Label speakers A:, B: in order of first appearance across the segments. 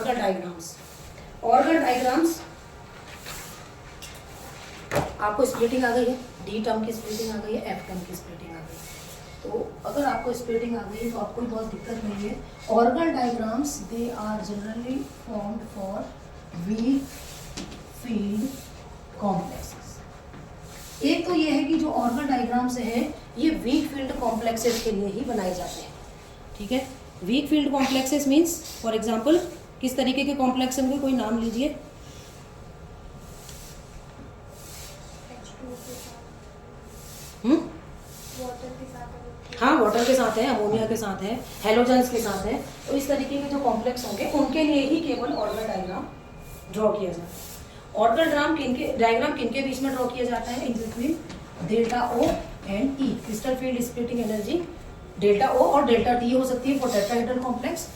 A: Organ diagrams. Organ diagrams आपको splitting आ गई है, डी टर्म की स्प्लिटिंग आ गई है, एफ टर्म की स्प्लिटिंग आ गई है। तो अगर आपको स्प्लिटिंग आ गई है तो आपको बहुत दिक्कत नहीं है। ऑर्गन diagrams they are generally formed for weak field complexes. एक तो ये है कि जो ऑर्गन डायग्राम्स हैं ये वीक फील्ड कॉम्प्लेक्सेस के लिए ही बनाए जाते हैं, ठीक है। Week field complexes means for example किस तरीके के कॉम्प्लेक्स होंगे, कोई नाम लीजिए। हाँ, वाटर के साथ है, अमोनिया के साथ है, हेलोजेंस के साथ है। तो इस तरीके के जो कॉम्प्लेक्स होंगे उनके लिए ही केवल ऑर्गन डायग्राम ड्रॉ किया जाता है। ऑर्गन डायग्राम किनके बीच में ड्रॉ किया जाता है? In between delta O and E. Crystal field splitting energy delta O और डेल्टा टी हो सकती है फॉर टेट्राहेड्रल कॉम्प्लेक्स।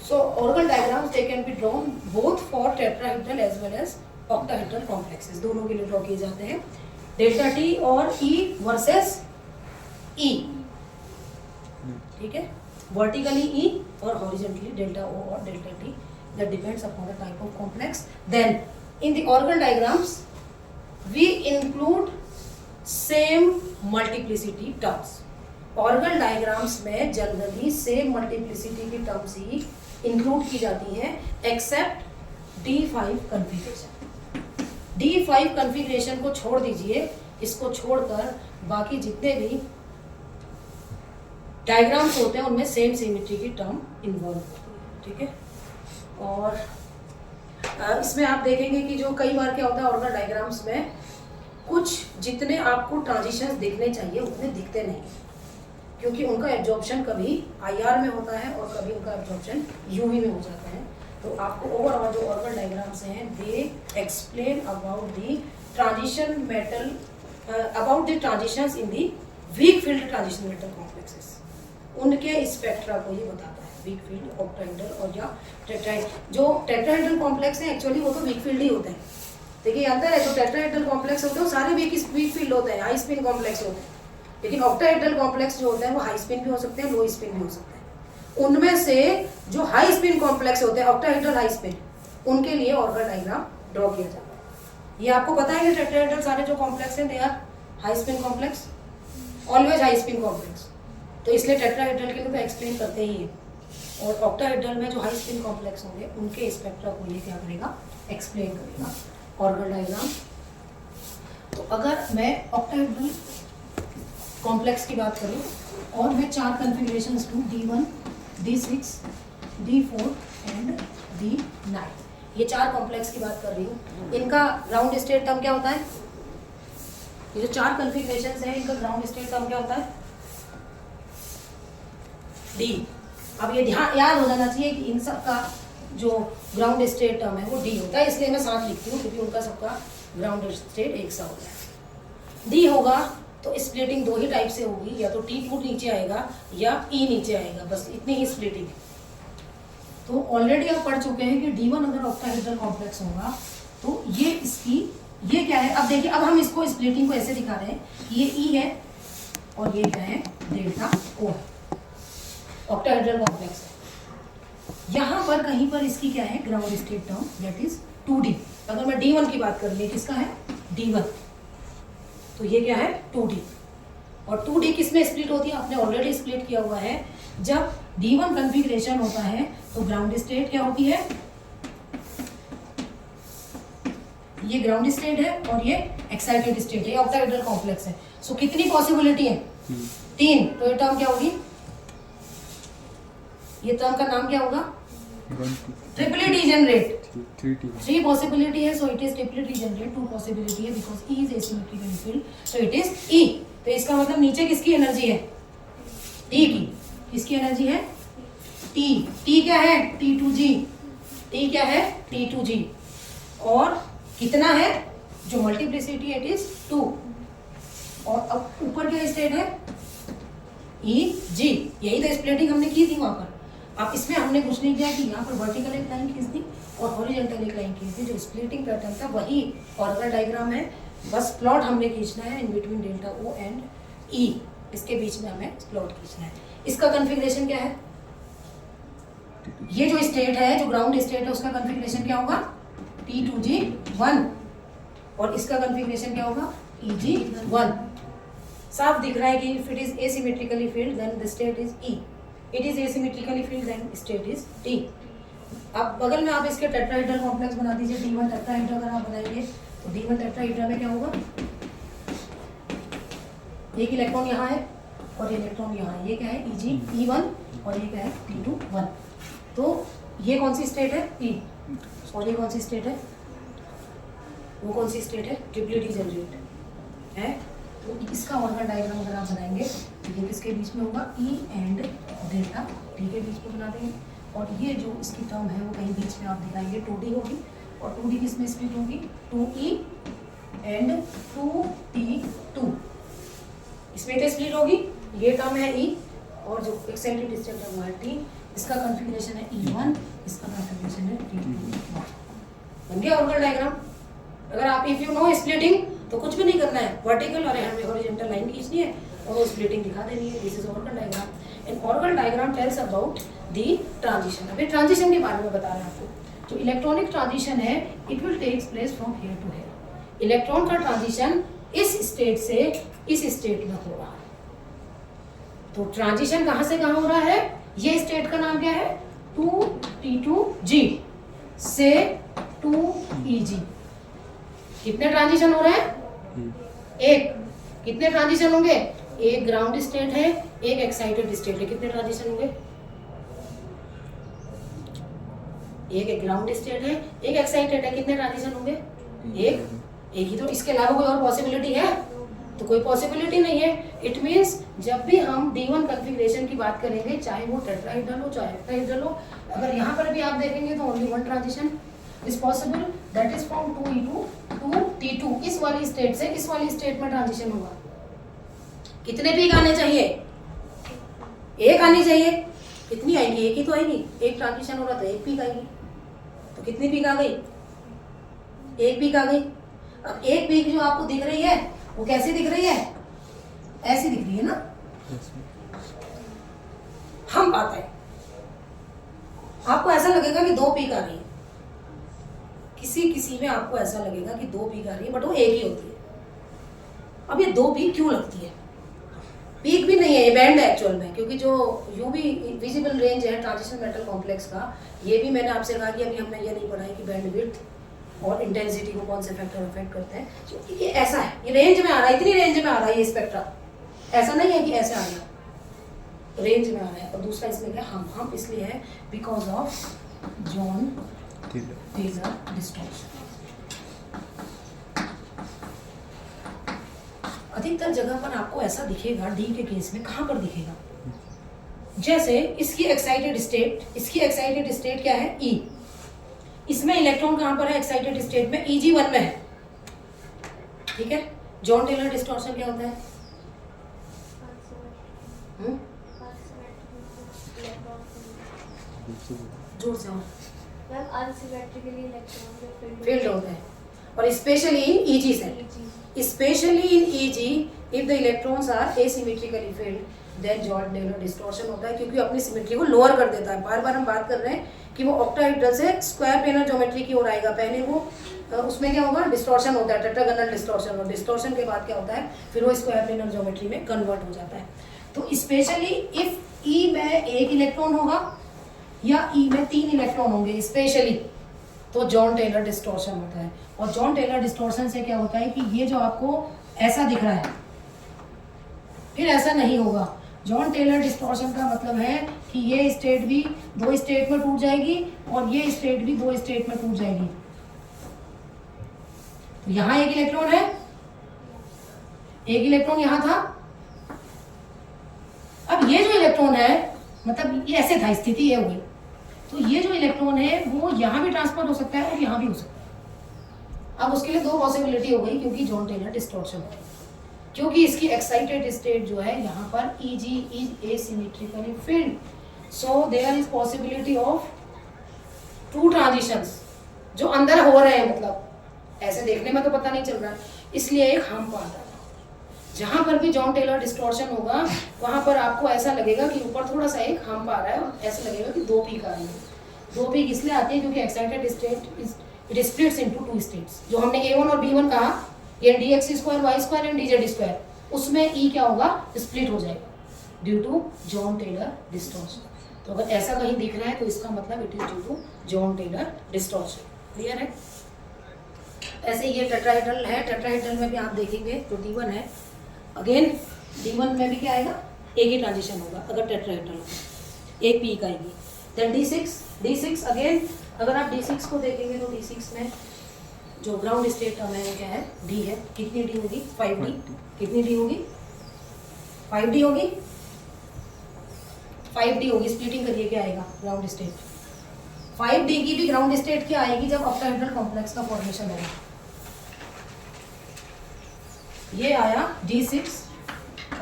A: सो ऑर्गन diagrams they can be drawn both for tetrahedral as well as octahedral complexes, दोनों के लिए draw किए जाते हैं। डेल्टा टी और ई वर्सेस ई, ठीक है, वर्टिकली ई और हॉरिजॉन्टली डेल्टा ओ और delta T, that depends upon the type of complex. Then in the ऑर्गन diagrams we include same multiplicity terms. ऑर्गन डायग्राम्स में जनरली सेम मल्टीप्लिसिटी की टर्म्स ही इंक्लूड की जाती हैं accept D5 configuration. D5 configuration को छोड़ दीजिए, इसको छोड़कर बाकी जितने भी डायग्राम्स होते हैं उनमें सेम सिमेट्री की टर्म इन्वॉल्व होती है, ठीक है। और इसमें आप देखेंगे कि जो कई बार क्या होता है ऑर्गन डायग्राम्स में कुछ जितने आपको ट्रांजिशंस दिखने चाहिए उतने दिखते नहीं, क्योंकि उनका एब्जॉर्प्शन कभी IR में होता है और कभी उनका एब्जॉर्प्शन UV में हो जाता है। तो आपको ओवरऑल जो ऑर्गन डायग्राम्स हैं they explain about the transition metal about the transitions in the weak field transition metal complexes, उनके स्पेक्ट्रा को ये बताता है। वीक फील्ड, ऑक्टाहेड्रल और या टेट्राहेड्रल। जो टेट्राहेड्रल कॉम्प्लेक्स है एक्चुअली वो तो वीक फील्ड ही होते हैं। देखिए अंतर है, जो टेट्राहेड्रल कॉम्प्लेक्स होते हैं वो सारे वीक फील्ड होते हैं, हाई स्पिन कॉम्प्लेक्स होते हैं। लेकिन ऑक्टाहेड्रल कॉम्प्लेक्स जो होते हैं वो हाई स्पिन भी हो सकते हैं, लो स्पिन भी हो सकते हैं। उनमें से जो हाई स्पिन कॉम्प्लेक्स होते हैं ऑक्टाहेड्रल हाई स्पिन, उनके लिए ऑर्गन डायग्राम ड्रॉ किया जाता है। ये आपको पता है कि टेट्राहेड्रल सारे जो कॉम्प्लेक्स हैं they are high spin complex, always high spin complex. तो इसलिए टेट्राहेड्रल के लिए तो एक्सप्लेन करते ही है। और ऑक्टाहेड्रल में जो हाई स्पिन कॉम्प्लेक्स होंगे उनके स्पेक्ट्रा को ये क्या करेगा, एक्सप्लेन करेगा ऑर्गन डायग्राम। तो अगर मैं ऑक्टाहेड्रल कॉम्प्लेक्स की बात करूं और मैं 4 कन्फिग्रेशंस लूं, D1, D6, D4 and D9, ये 4 कॉम्प्लेक्स की बात कर रही हूँ। इनका ग्राउंड स्टेट टर्म क्या होता है? ये जो 4 कन्फिग्रेशंस हैं इनका ग्राउंड स्टेट टर्म क्या होता है? D। अब ये ध्यान याद हो जाना चाहिए कि इन सब का जो ग्राउंड स्टेट टर्म है वो D होता है, इसलिए मैं साथ लिखती हूँ क्योंकि उनका सबका ग्राउंड स्टेट एक सा होता है। D होगा तो स्प्लिटिंग 2 ही टाइप से होगी, या तो T2 नीचे आएगा या E नीचे आएगा, बस इतनी ही स्प्लिटिंग है। तो ऑलरेडी आप पढ़ चुके हैं कि D1 अगर ऑक्टाहेड्रल कॉम्प्लेक्स होगा तो ये इसकी ये क्या है। अब देखिए, अब हम इसको स्प्लिटिंग को ऐसे दिखा रहे हैं, ये E है और ये क्या है, डेल्टा O है, ऑक्टाहेड्रल कॉम्प्लेक्स है। यहाँ पर कहीं पर इसकी क्या है, ground state term that is 2D। अगर मैं D1 की बात कर रही हूँ, किसका है, D1, तो ये क्या है 2D। और 2D किस में स्प्लिट होती है, आपने ऑलरेडी स्प्लिट किया हुआ है। जब D1 कन्फिग्रेशन होता है तो ग्राउंड स्टेट क्या होती है, ये ग्राउंड स्टेट है और ये एक्साइटेड स्टेट है, ऑक्टाहेड्रल कॉम्प्लेक्स है। सो कितनी पॉसिबिलिटी है, 3। तो ये टर्म क्या होगी, ये टर्म का नाम क्या होगा, ट्रिपली डिजेनरेट। 3 पॉसिबिलिटी है, so it is triply degenerate. 2 possibility है because E is asymmetrical field, so it is E। तो इसका मतलब नीचे किसकी एनर्जी है, T की। किसकी एनर्जी है, T। T क्या है, T2G। T क्या है, T2G। और कितना है, जो मल्टीप्लिसिटी इट इज 2। और अब ऊपर क्या स्टेट है, EG। यही तो स्प्लिटिंग हमने की थी वहां पर। अब इसमें हमने कुछ नहीं किया कि यहाँ पर वर्टिकल एक लाइन खींच दी और हॉरिजॉन्टल एक लाइन खींच दी। जो स्प्लिटिंग पैटर्न था वही ऑर्गन डायग्राम है, बस प्लॉट हमने खींचना है in between delta O and E, इसके बीच में हमें प्लॉट खींचना है। इसका कन्फिग्रेशन क्या है, ये जो स्टेट है, जो ग्राउंड स्टेट है, उसका कॉन्फ़िगरेशन क्या होगा? T2G1 और इसका कॉन्फ़िगरेशन क्या होगा? EG1। साफ दिख रहा है कि if it is asymmetrically field then the state is E, it is asymmetrically field then state is T। अब बगल में आप इसके टेट्राहेड्रल कॉम्प्लेक्स बना दीजिए, D1 टेट्राहेड्रा अगर आप बनाएंगे तो D1 टेट्राहेड्रा में क्या होगा? एक इलेक्ट्रॉन यहाँ है और ये इलेक्ट्रॉन यहाँ है, ये क्या है? EG1 और ये क्या है? T2-1। तो ये कौन सी स्टेट है? E। और ये कौन सी स्टेट है? वो कौन सी स्टेट है? ट्रिपली डिजेनरेट है। तो इसका ऑर्गन डायग्राम अगर आप बनाएंगे तो ये किसके बीच में होगा? E एंड डेल्टा T के बीच में बना देंगे। और ये जो इसकी टर्म है वो कहीं बीच में आप दिखाएंगे 2D होगी, और 2D किस में स्प्लिट होगी? 2E एंड 2T2, इसमें क्या स्प्लिट होगी? ये टर्म है E और जो एक्सेंट्रिक डिस्टेंस है वो है T। इसका कॉन्फ़िगरेशन है E1, इसका कॉन्फ़िगरेशन है T2। बन गया ऑर्गन डायग्राम। अगर आप इफ यू नो स्प्लिटिंग तो कुछ भी नहीं करना है, वर्टिकल और हॉरिजॉन्टल लाइन खींचनी है और वो स्प्लिटिंग दिखा देनी है। This is organ diagram and organ diagram tells about the transition. अभी ट्रांजिशन के बारे में बता रहे हैं आपको। जो इलेक्ट्रॉनिक ट्रांजिशन है it will takes place from here to here. Electron का ट्रांजिशन इस स्टेट से इस स्टेट में हो रहा है। तो ट्रांजिशन कहां से कहां हो रहा है? ये स्टेट का नाम क्या है? 2T2G से 2EG। कितने ट्रांजिशन हो रहे हैं? एक। कितने ट्रांजिशन होंगे? एक ग्राउंड स्टेट है, एक एक्साइटेड स्टेट है। कितने ट्रांजिशन होंगे? एक ग्राउंड स्टेट है, एक एक्साइटेड है। कितने ट्रांजिशन होंगे? एक ही। तो इसके अलावा कोई और पॉसिबिलिटी है? तो कोई पॉसिबिलिटी नहीं है। इट मींस जब भी हम D1 कॉन्फ़िगरेशन की बात करेंगे, चाहे वो टेट्राहेड्रल हो चाहे ऑक्टाहेड्रल हो, अगर यहाँ पर भी आप देखेंगे तो only one transition is possible, that is from 2E2 to T2। इस वाली स्टेट से इस वाली स्टेट में ट्रांजिशन होगा। कितने पीक आने चाहिए? एक आनी चाहिए। कितनी आएगी? एक ही तो आएगी। एक ट्रांजिशन हो रहा तो एक पीक आएगी। तो कितनी पीक आ गई? एक पीक आ गई। अब एक पीक जो आपको दिख रही है वो कैसे दिख रही है? ऐसी दिख रही है ना। हम पाते हैं, आपको ऐसा लगेगा कि दो पीक आ रही है, किसी में आपको ऐसा लगेगा कि दो पीक आ रही है, बट वो एक ही होती है। अब ये दो पीक क्यों लगती है? पीक भी नहीं है, ये बैंड है एक्चुअल में, क्योंकि जो यूवी विजिबल रेंज है ट्रांजिशन मेटल कॉम्प्लेक्स का, ये भी मैंने आपसे कहा कि अभी हमने ये नहीं पढ़ा है कि बैंड विड्थ और इंटेंसिटी को कौन से फैक्टर अफेक्ट करते हैं। तो ये ऐसा है, ये रेंज में आ रहा है, इतनी रेंज में आ रहा है ये स्पेक्ट्रा। ऐसा नहीं है कि ऐसे आ रहा है, रेंज में आ रहा है। और दूसरा इसमें क्या? हम इसलिए है because of Jahn Teller distortion. अधिकतर जगह पर आपको ऐसा दिखेगा डी के केस में। कहां पर दिखेगा? जैसे इसकी एक्साइटेड स्टेट क्या है? ई। इसमें इलेक्ट्रॉन कहां पर है? एक्साइटेड स्टेट में EG1 में है। ठीक है। जॉन टेलर डिस्टॉर्शन क्या होता है? जोर से
B: अनसिमेट्रिकली इलेक्ट्रॉन
A: फील्ड होता है, और specially in EG set. Specially in EG if the electrons are asymmetrically field then Jahn Teller distortion होता है, क्योंकि अपनी सिमेट्री को लोअर कर देता है। बार बार हम बात कर रहे हैं कि वो ऑक्टाहेड्रल से स्क्वायर प्लेनर ज्योमेट्री की ओर आएगा। पहले वो उसमें क्या होगा? डिस्टॉर्शन होता है, टेट्रागोनल डिस्टॉर्शन, और डिस्टॉर्शन के बाद क्या होता है? फिर वो स्क्वायर प्लेनर ज्योमेट्री में कन्वर्ट हो जाता है। तो स्पेशली इफ E में एक इलेक्ट्रॉन होगा या E में 3 इलेक्ट्रॉन होंगे स्पेशली, तो जॉन टेलर डिस्टॉर्शन होता है। और जॉन टेलर डिस्टॉर्शन से क्या होता है कि ये जो आपको ऐसा दिख रहा है फिर ऐसा नहीं होगा। जॉन टेलर डिस्टॉर्शन का मतलब है कि ये स्टेट भी 2 स्टेट में टूट जाएगी और ये स्टेट भी 2 स्टेट में टूट जाएगी। तो यहां एक इलेक्ट्रॉन है, एक इलेक्ट्रॉन यहां था। अब ये जो इलेक्ट्रॉन है, मतलब ये ऐसे था, स्थिति ये हो गई। तो ये जो इलेक्ट्रॉन है वो यहां भी ट्रांसफर हो सकता है और यहां भी हो सकता है। अब उसके लिए 2 पॉसिबिलिटी हो गई, क्योंकि जॉन टेलर डिस्टॉर्शन है, क्योंकि इसकी एक्साइटेड स्टेट जो है यहाँ पर EG is asymmetrically field, so there is possibility of 2 transitions जो अंदर हो रहे हैं। मतलब ऐसे देखने में तो पता नहीं चल रहा है, इसलिए एक हम आता है। जहां पर भी जॉन टेलर डिस्टॉर्शन होगा वहां पर आपको ऐसा लगेगा कि ऊपर थोड़ा सा एक हम्प आ रहा है और ऐसा लगेगा कि दो पीक आ रही है। दो पीक इसलिए आती है क्योंकि excited state it splits into two states. जो हमने A1 और B1 कहा, ये dx² y² एंड dz², उसमें E क्या होगा, स्प्लिट हो जाएगा due to Jahn Teller distortion. तो अगर ऐसा कहीं दिख रहा है तो इसका मतलब it is due to Jahn Teller distortion. Clear है? ऐसे ये टेट्राहेड्रल है, टेट्राहेड्रल में भी आप देखेंगे तो D1 है, अगेन D1 में भी क्या आएगा, एक ही ट्रांजिशन होगा अगर टेट्राहेड्रल होगा, एक पीक आएगी। देन D6 अगेन अगर आप D6 को देखेंगे तो D6 में जो ग्राउंड स्टेट टर्म है क्या है, D है। कितनी D होगी, 5D। कितनी D होगी, 5D होगी, 5D होगी। स्प्लिटिंग करिए क्या आएगा, ग्राउंड स्टेट। 5D की भी ग्राउंड स्टेट क्या आएगी, जब ऑक्टाहेड्रल कॉम्प्लेक्स का फॉर्मेशन होगा। ये आया D6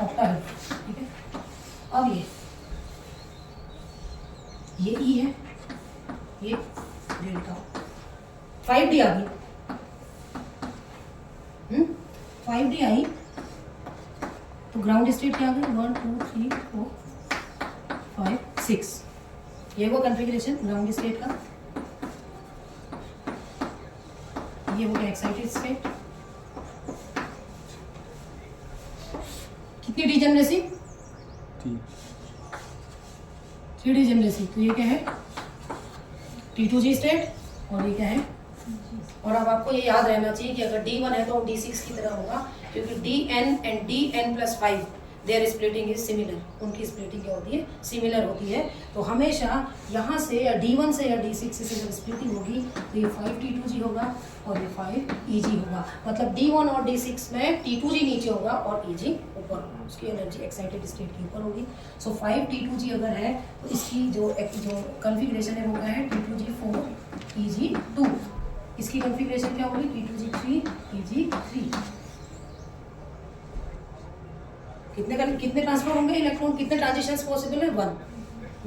A: ऑक्टाहेड्रल, ठीक है। अब ये E है, ये डेल्टा 5D आ गई। 5D आई तो ग्राउंड स्टेट क्या आ गई, 1 2 3 4 5 6। ये वो कॉन्फ़िगरेशन ग्राउंड स्टेट का। ये हो गया एक्साइटेड स्टेट। कितनी डिजेनरेसी, 3 डिजेनरेसी। तो ये क्या है, T2G स्टेट और ये क्या है। और अब आपको ये याद रहना चाहिए कि अगर D1 है तो D6 की तरह होगा, क्योंकि Dn and Dn+5 their splitting is similar. उनकी स्प्लिटिंग क्या होती है, सिमिलर होती है। तो हमेशा यहाँ से या D1 से या D6 से जब स्प्लिटिंग होगी तो ये 5T2G होगा और ये 5EG होगा। मतलब D1 और D6 में T2G नीचे होगा और EG ऊपर होगा, उसकी एनर्जी एक्साइटेड स्टेट के ऊपर होगी। सो 5T2G अगर है तो इसकी जो कॉन्फ़िगरेशन है वो क्या है, T2G 4 EG 2। इसकी कॉन्फ़िगरेशन क्या होगी, T2G 3 EG 3। कितने ट्रांसफर होंगे इलेक्ट्रॉन, कितने ट्रांजिशंस पॉसिबल है,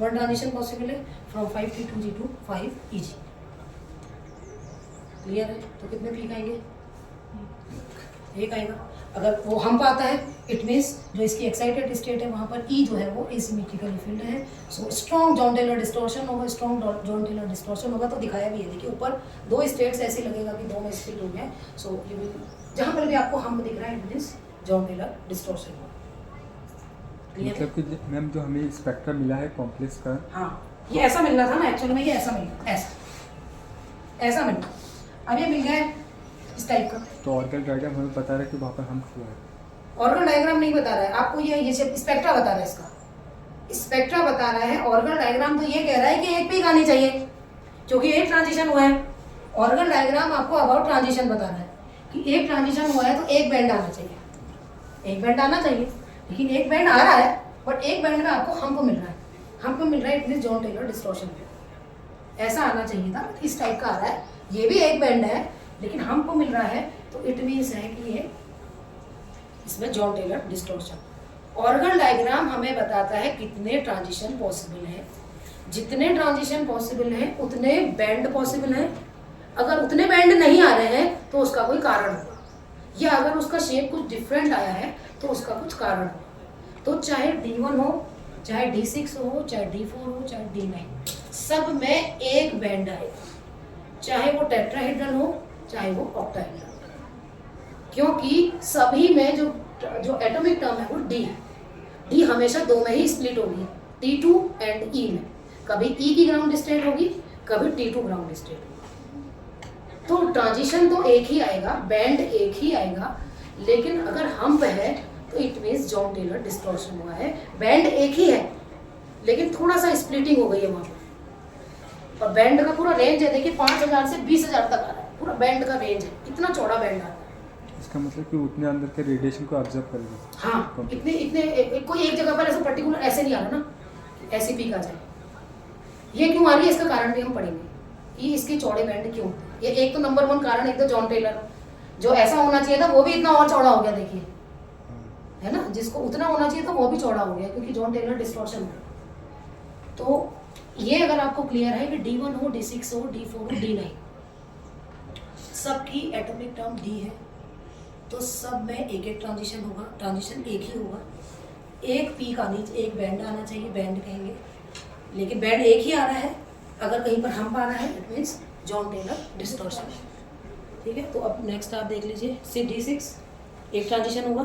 A: 1 ट्रांजिशन पॉसिबल है from 5T2G to 5EG। Clear है? तो कितने पीक आएंगे, एक आएगा। अगर वो हम्प आता है इट मीन्स जो इसकी एक्साइटेड स्टेट है वहाँ पर E जो है वो एसिमेट्रिकली फील्ड है। So strong Jahn Teller distortion होगा, स्ट्रॉन्ग जॉन टेलर डिस्टॉर्शन होगा। तो दिखाया भी है, देखिए ऊपर दो स्टेट्स ऐसे लगेगा कि दो में स्प्लिट हो गया। सो यू विल, जहाँ पर भी आपको हम्प दिख रहा है it means Jahn Teller distortion.
C: मतलब कि मैम जो हमें स्पेक्ट्रा मिला है कॉम्प्लेक्स का,
A: हाँ ये ऐसा मिलना था ना एक्चुअली में, ये ऐसा मिलना, ऐसा मिलना। अब ये मिल गया है इस टाइप का।
C: तो ऑर्गन डायग्राम हमें बता रहा है कि वहाँ पर हम हुआ है।
A: ऑर्गन डायग्राम नहीं बता रहा है आपको, ये स्पेक्ट्रा बता रहा है, इसका स्पेक्ट्रा बता रहा है। ऑर्गन डायग्राम तो ये कह रहा है कि एक पीक आनी चाहिए क्योंकि एक ट्रांजिशन हुआ है। ऑर्गन डायग्राम आपको अबाउट ट्रांजिशन बता रहा है कि एक ट्रांजिशन हुआ है तो एक बैंड आना चाहिए, एक बैंड आना चाहिए। लेकिन एक बैंड आ रहा है बट एक बैंड में आपको हम्प मिल रहा है, हम्प मिल रहा है it means Jahn Teller distortion. ऐसा आना चाहिए था, इस टाइप का आ रहा है। ये भी एक बैंड है लेकिन हम्प मिल रहा है तो इट मीन्स है कि ये इसमें जॉन टेलर डिस्टॉर्शन। ऑर्गन डायग्राम हमें बताता है कितने ट्रांजिशन पॉसिबल है। जितने ट्रांजिशन पॉसिबल हैं उतने बैंड पॉसिबल हैं। अगर उतने बैंड नहीं आ रहे हैं तो उसका कोई कारण होगा, या अगर उसका शेप कुछ डिफरेंट आया है तो उसका कुछ कारण होगा। तो चाहे D1 हो, चाहे D6 हो, चाहे D4 हो, चाहे D9, सब में एक बैंड आएगा, चाहे वो टेट्राहेड्रल हो चाहे वो ऑक्टाहेड्रल, क्योंकि सभी में जो एटॉमिक टर्म है वो D है। D हमेशा दो में ही स्प्लिट होगी, T2 एंड E में। कभी E की ग्राउंड स्टेट होगी, कभी T2 ग्राउंड स्टेट होगी। तो ट्रांजिशन तो एक ही आएगा, बैंड एक ही आएगा, लेकिन अगर हम्प है तो it means Jahn Teller distortion हुआ है। बैंड एक ही है लेकिन थोड़ा सा स्प्लिटिंग हो गई है वहाँ पर। और बैंड का पूरा रेंज है, देखिए 5000 से 20000 तक आ रहा है, पूरा बैंड का रेंज है, इतना चौड़ा बैंड आ रहा है।
C: इसका मतलब कि उतने अंदर के रेडिएशन को ऑब्जर्व करेगा।
A: हाँ, इतने कोई एक जगह पर ऐसा पर्टिकुलर ऐसे नहीं आ रहा ना, ऐसी पीक आ जाए। ये क्यों आ रही है इसका कारण भी हम पढ़ेंगे कि इसके चौड़े बैंड क्यों। ये एक तो नंबर 1 कारण, एक तो जॉन टेलर, जो ऐसा होना चाहिए था वो भी इतना और चौड़ा हो गया, देखिए है ना, जिसको उतना होना चाहिए था वो भी चौड़ा हो गया क्योंकि जॉन टेलर डिस्टॉर्शन है। तो ये अगर आपको क्लियर है कि D1 हो, D6 हो, D4 हो, D9, सबकी एटॉमिक टर्म D है तो सब में एक एक ट्रांजिशन होगा, ट्रांजिशन एक ही होगा, एक पीक आनी, एक बैंड आना चाहिए, बैंड कहेंगे, लेकिन बैंड एक ही आ रहा है। अगर कहीं पर हम्प आ रहा है it means Jahn Teller distortion. ठीक है, तो अब नेक्स्ट आप देख लीजिए C6 एक ट्रांजिशन होगा,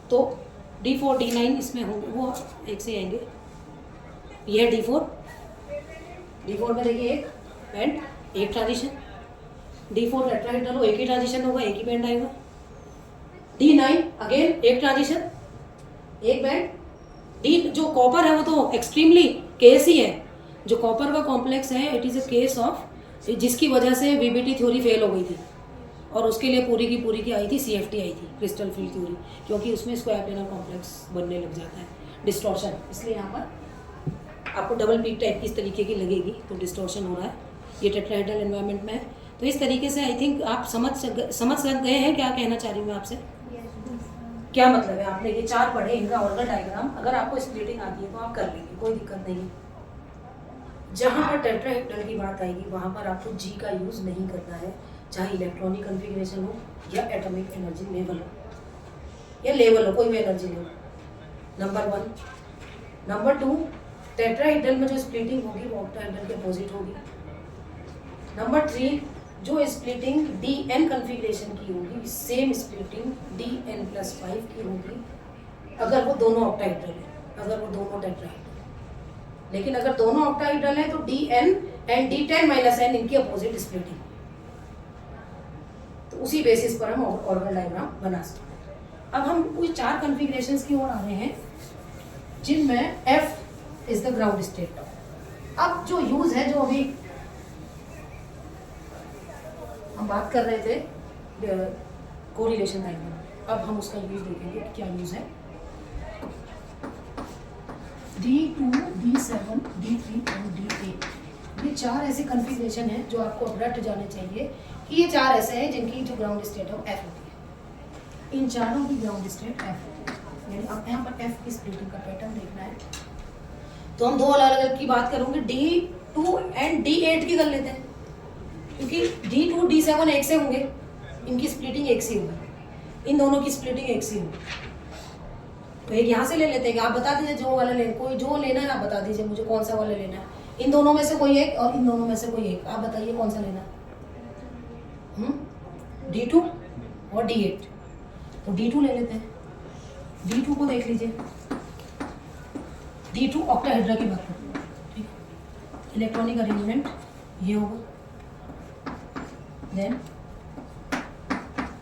A: तो D4 D9 इसमें होंगे, वो एक से आएंगे। यह D4 में देखिए एक बैंड, एक ट्रांजिशन। D4 टेट्राहेड्रल हो, एक ही ट्रांजिशन होगा, एक ही बैंड आएगा। D9 अगेन एक ट्रांजिशन, एक बैंड। डी जो कॉपर है वो तो एक्सट्रीमली केस ही है, जो कॉपर का कॉम्प्लेक्स है it is a case of, जिसकी वजह से VBT थ्योरी फेल हो गई थी और उसके लिए पूरी की आई थी CFT आई थी, क्रिस्टल फील्ड थ्योरी, क्योंकि उसमें स्क्वायर प्लेनर कॉम्प्लेक्स बनने लग जाता है, डिस्टॉर्शन। इसलिए यहाँ पर आपको डबल पीक टाइप की इस तरीके की लगेगी, तो डिस्टॉर्शन हो रहा है, ये टेट्राहेड्रल एनवायरनमेंट में है। तो इस तरीके से आई थिंक आप समझ गए हैं क्या कहना चाह रही हूँ मैं आपसे। क्या मतलब है, आपने ये चार पढ़े, इनका ऑर्गन डायग्राम, अगर आपको स्प्लिटिंग आती है तो आप कर लेंगे, कोई दिक्कत नहीं है। जहाँ पर टेट्राहेड्रल की बात आएगी वहाँ पर आपको G का यूज़ नहीं करना है, चाहे इलेक्ट्रॉनिक कन्फिग्रेशन हो या एटॉमिक एनर्जी लेवल हो या लेवल हो, कोई भी energy level, number 1। Number 2, tetrahedral में जो स्प्लिटिंग होगी वो ऑक्टाहेड्रल के अपोजिट होगी। नंबर 3, जो स्प्लिटिंग DN कन्फिग्रेशन की होगी, सेम स्प्लिटिंग DN+5 की होगी अगर वो दोनों ऑक्टाहेड्रल है, अगर वो दोनों टेट्राहेड्रल। लेकिन अगर दोनों ऑक्टाहेड्रल है तो DN एंड D10-N इनकी अपोजिट स्प्लिटिंग। तो उसी बेसिस पर हम ऑर्गन डायग्राम बना सकते हैं। अब हम कोई 4 कन्फिग्रेशंस की ओर आ रहे हैं जिनमें F is the ground state. अब जो यूज है, जो अभी हम बात कर रहे थे कोरिलेशन डायग्राम, अब हम उसका यूज देखेंगे कि क्या यूज है। D2, D7, D3 और D8, ये 4 ऐसे कन्फिग्रेशन हैं जो आपको रट जाने चाहिए कि ये 4 ऐसे हैं जिनकी जो ग्राउंड स्टेट है F होती है। इन चारों की ग्राउंड स्टेट F होती है, यानी अब यहाँ पर F की स्प्लिटिंग का पैटर्न देखना है। तो हम 2 अलग अलग की बात करूँगे, D2 एंड D8 की कर लेते हैं, क्योंकि D2 D7 एक से होंगे, इनकी स्प्लिटिंग एक से होगी, इन दोनों की स्प्लिटिंग एक से होगी। तो एक यहाँ से ले लेते हैं, आप बता दीजिए जो वाला लेना, कोई जो लेना है आप बता दीजिए मुझे कौन सा वाला लेना है। इन दोनों में से कोई एक और इन दोनों में से कोई एक, आप बताइए कौन सा लेना है। D2 और D8, तो D2 ले लेते हैं। D2 को देख लीजिए, D2 ऑक्टाहेड्रा की बात करते हैं, ठीक है। इलेक्ट्रॉनिक अरेंजमेंट ये होगा, then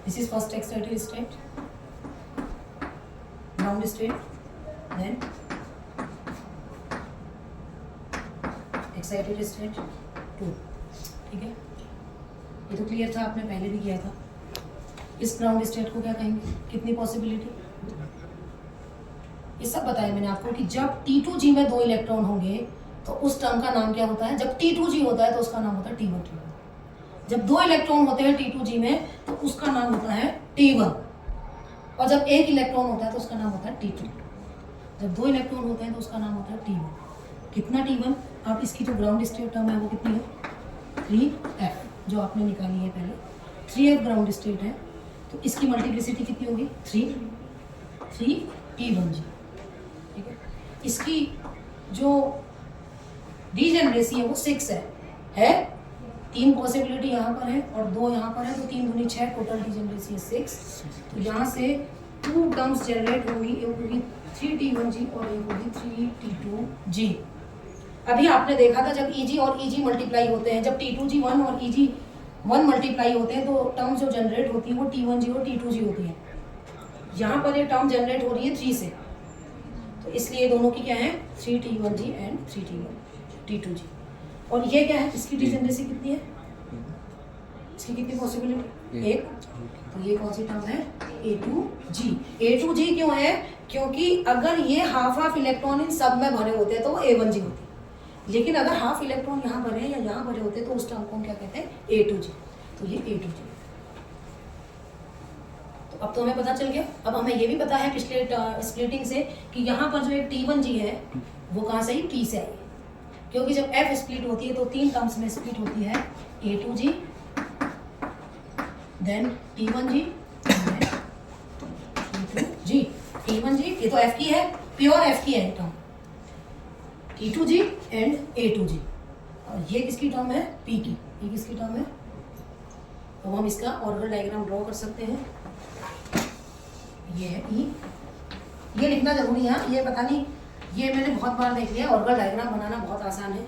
A: this is first excited state, ground state, then excited state 2, ठीक है। ये तो क्लियर था, आपने पहले भी किया था। इस ग्राउंड स्टेट को क्या कहेंगे, कितनी पॉसिबिलिटी, ये सब बताया मैंने आपको कि जब T2G में 2 इलेक्ट्रॉन होंगे तो उस टर्म का नाम क्या होता है, जब T2G होता है तो उसका नाम होता है T1, जब 2 इलेक्ट्रॉन होते हैं T2G में तो उसका नाम होता है T1, और जब 1 इलेक्ट्रॉन होता है तो उसका नाम होता है T2, जब 2 इलेक्ट्रॉन होते हैं तो उसका नाम होता है T1। कितना T1, आप इसकी जो ग्राउंड स्टेट टर्म है वो कितनी है 3F, जो आपने निकाली है पहले, 3F ग्राउंड स्टेट है, तो इसकी मल्टीप्लिसिटी कितनी होगी 3T1G, ठीक है। इसकी जो डीजेनरेसी है वो 6 है 3 पॉसिबिलिटी यहाँ पर है और 2 यहाँ पर है, तो 3 दूनी 6, टोटल डीजेनरेसी है 6। तो यहाँ से 2 टर्म्स जनरेट होंगी, एक होगी 3T1G और एक होगी 3T2G। अभी आपने देखा था जब EG और EG मल्टीप्लाई होते हैं, जब T2G 1 और EG 1 मल्टीप्लाई होते हैं तो टर्म्स जो जनरेट होती है वो T1G और T2G होती है। यहाँ पर ये टर्म जनरेट हो रही है 3 से, तो इसलिए दोनों की क्या है 3T1G एंड 3T2G। और ये क्या है, इसकी डीजेनरेसी कितनी है, इसकी कितनी पॉसिबिलिटी 1, तो ये कौन सी टर्म है A2G। A2G क्यों है, क्योंकि अगर ये हाफ इलेक्ट्रॉन इन सब में भरे होते हैं तो वो A1G होती है, लेकिन अगर हाफ इलेक्ट्रॉन यहाँ भरे या यहाँ भरे होते तो उस टर्म को हम क्या कहते हैं A2G, तो ये A2G। तो अब तो हमें पता चल गया। अब हमें ये भी पता है पिछले स्प्लिटिंग से कि यहाँ पर जो एक T1G है वो कहाँ से आई, T से आई, क्योंकि जब F स्प्लिट होती है तो 3 टर्म्स में स्प्लिट होती है A2G, then T1G, T2G, T1G ये तो F की है, प्योर F की है टर्म, T2G एंड A2G। और ये किसकी टर्म है? P की। ये किसकी टर्म है? तो हम इसका ऑर्गन डायग्राम ड्रॉ कर सकते हैं। ये है E, ये लिखना जरूरी है। ये पता नहीं, ये मैंने बहुत बार देख लिया, ऑर्गन डायग्राम बनाना बहुत आसान है,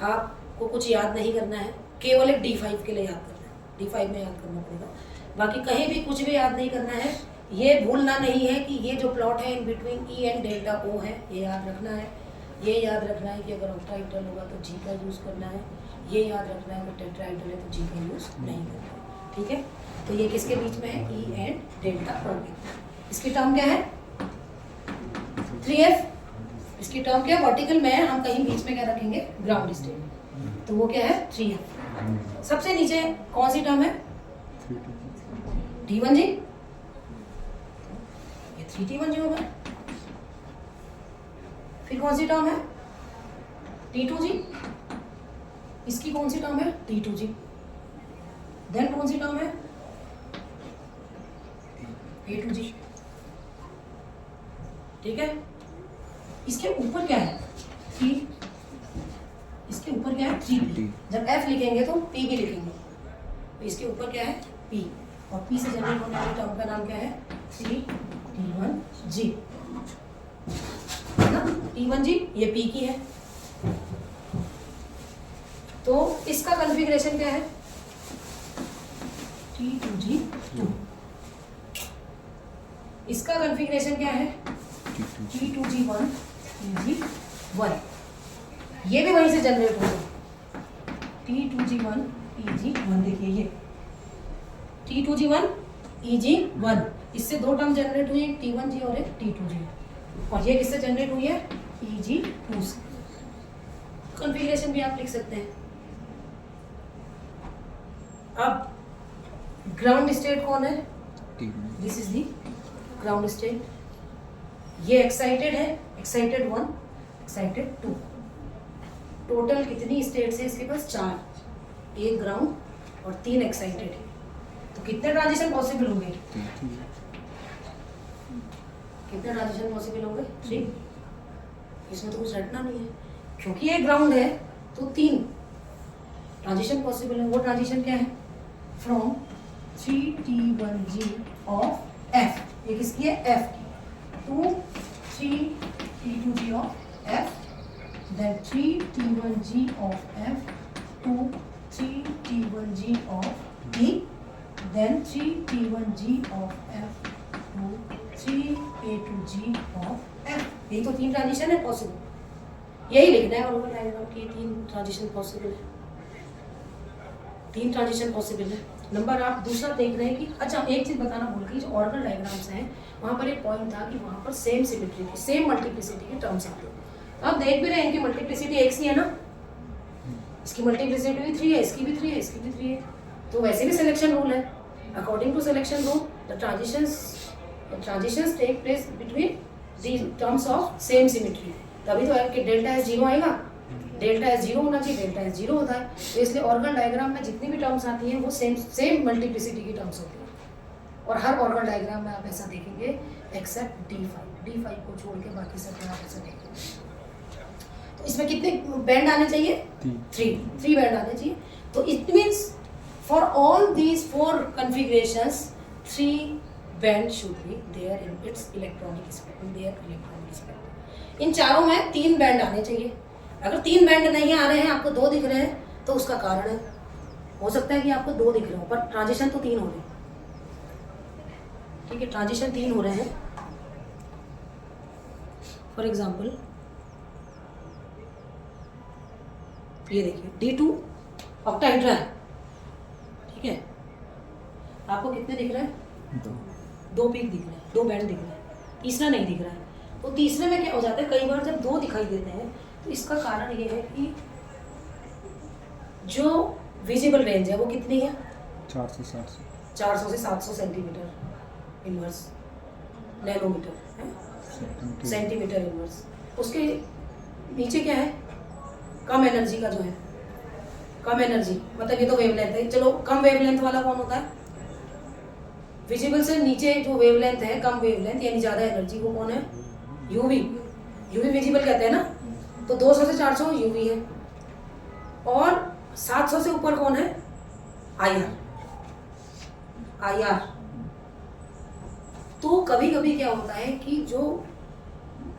A: आपको कुछ याद नहीं करना है, केवल एक D5 के लिए याद करना है, D5 में याद करना पड़ेगा, बाकी कहीं भी कुछ भी याद नहीं करना है। ये भूलना नहीं है कि ये जो प्लॉट है in between E and delta O है, ये याद रखना है। ये याद रखना है कि अगर ऑक्टाहेड्रल होगा तो G का यूज़ करना है। ये याद रखना है कि टेट्राहेड्रल है तो G का यूज़ नहीं करना है, ठीक है। तो ये किसके बीच में है? E एंड डेल्टा O के। इसकी टर्म क्या है? 3F। इसकी टर्म क्या है? वर्टिकल में हम कहीं बीच में क्या रखेंगे? ग्राउंड स्टेट, तो वो क्या है? 3F। सबसे नीचे कौन सी टर्म है? T1G, ये 3T1G होगा। फिर कौन सी टर्म है? T2G, इसकी कौन सी टर्म है? T2G। देन कौन सी टर्म है? A2G, ठीक है। इसके ऊपर क्या है? 3, इसके ऊपर क्या है? 3P। जब F लिखेंगे तो P भी लिखेंगे, तो इसके ऊपर क्या है? P, और P से जनरेट होने वाली टर्म का नाम क्या है? 3T1G, है ना। T1G ये P की है, तो इसका कॉन्फ़िगरेशन क्या है? T2G2। इसका कॉन्फ़िगरेशन क्या है? T2G1, T2G1। ये भी वहीं से जनरेट होगा, T2G1, EG1। देखिए ये T2G1, EG1, इससे दो टर्म जनरेट हुई, एक T1G और एक T2G, और ये किससे जनरेट हुई है? EG2 से। कॉन्फ़िगरेशन भी आप लिख सकते हैं। अब ग्राउंड स्टेट कौन है? This is the ground state. ये एक्साइटेड है, एक्साइटेड 1, एक्साइटेड 2। टोटल कितनी स्टेट्स है इसके पास? 4, एक ग्राउंड और 3 एक्साइटेड है। तो कितने ट्रांजिशन पॉसिबल होंगे? कितने ट्रांजिशन पॉसिबल होंगे? 3। इसमें तो कुछ रटना नहीं है, क्योंकि ये ग्राउंड है तो 3 ट्रांजिशन पॉसिबल है। वो ट्रांजिशन क्या है? फ्रॉम 3T1G ऑफ F, ये किसकी है? F की, to 3T2G of F, then 3T1G of F to 3T1G of E, then 3T1G of F to 3A2G of F। यही तो 3 ट्रांजिशन है पॉसिबल, यही लिखना है ऑर्गन डायग्राम की। 3 ट्रांजिशन पॉसिबल है, 3 ट्रांजिशन पॉसिबल है। नंबर आप दूसरा देख रहे हैं कि अच्छा, एक चीज़ बताना भूल गई, जो ऑर्गन डायग्राम्स हैं वहाँ पर एक पॉइंट था कि वहाँ पर सेम सिमेट्री की, सेम मल्टीप्लिसिटी की टर्म्स आते हैं। तो आप देख भी रहे हैं कि मल्टीप्लिसिटी एक सी है ना, इसकी मल्टीप्लिसिटी भी 3 है, इसकी भी 3 है, इसकी भी 3 है। तो वैसे भी सिलेक्शन रूल है, according to selection rule the transitions take place between the terms of same symmetry. तभी तो आपके डेल्टा एस 0 आएगा, डेल्टा एस 0 होना चाहिए, डेल्टा एस 0 होता है। तो इसलिए ऑर्गन डायग्राम में जितनी भी टर्म्स आती हैं वो सेम मल्टीप्लिसिटी की टर्म्स होती हैं, और हर ऑर्गन डायग्राम में आप ऐसा देखेंगे एक्सेप्ट D5 को छोड़ के बाकी सब आप ऐसा देखेंगे। तो इसमें कितने बैंड आने चाहिए? 3 बैंड आने चाहिए। तो it means for all these 4 configurations 3 band should be there in its electronic spectrum. इन चारों में 3 बैंड आने चाहिए। अगर 3 बैंड नहीं आ रहे हैं, आपको 2 दिख रहे हैं, तो उसका कारण है, हो सकता है कि आपको 2 दिख रहे हो पर ट्रांजिशन तो 3 हो रहे हैं, ठीक है, ट्रांजिशन 3 हो रहे हैं। फॉर एग्जाम्पल ये देखिए D2 ऑक्टाहेड्रा है, ठीक है, आपको कितने दिख रहे हैं? 2 पीक दिख रहे हैं, 2 बैंड दिख रहे हैं, तीसरा नहीं दिख रहा है। तो तीसरे में क्या हो जाता है, कई बार जब 2 दिखाई देते हैं तो इसका कारण ये है कि जो विजिबल रेंज है वो कितनी है? 400 से 700 centimetre inverse, nanometre, centimetre inverse. उसके नीचे क्या है? कम एनर्जी का जो है, कम एनर्जी मतलब ये तो वेवलेंथ है। चलो कम वेवलेंथ वाला कौन होता है? विजिबल से नीचे जो वेवलेंथ है, कम वेवलेंथ यानी ज़्यादा एनर्जी, वो कौन है? यूवी। यूवी विजिबल कहते हैं ना, तो 200 से 400 यूवी है, और 700 से ऊपर कौन है? आईआर। आईआर। तो कभी कभी क्या होता है कि जो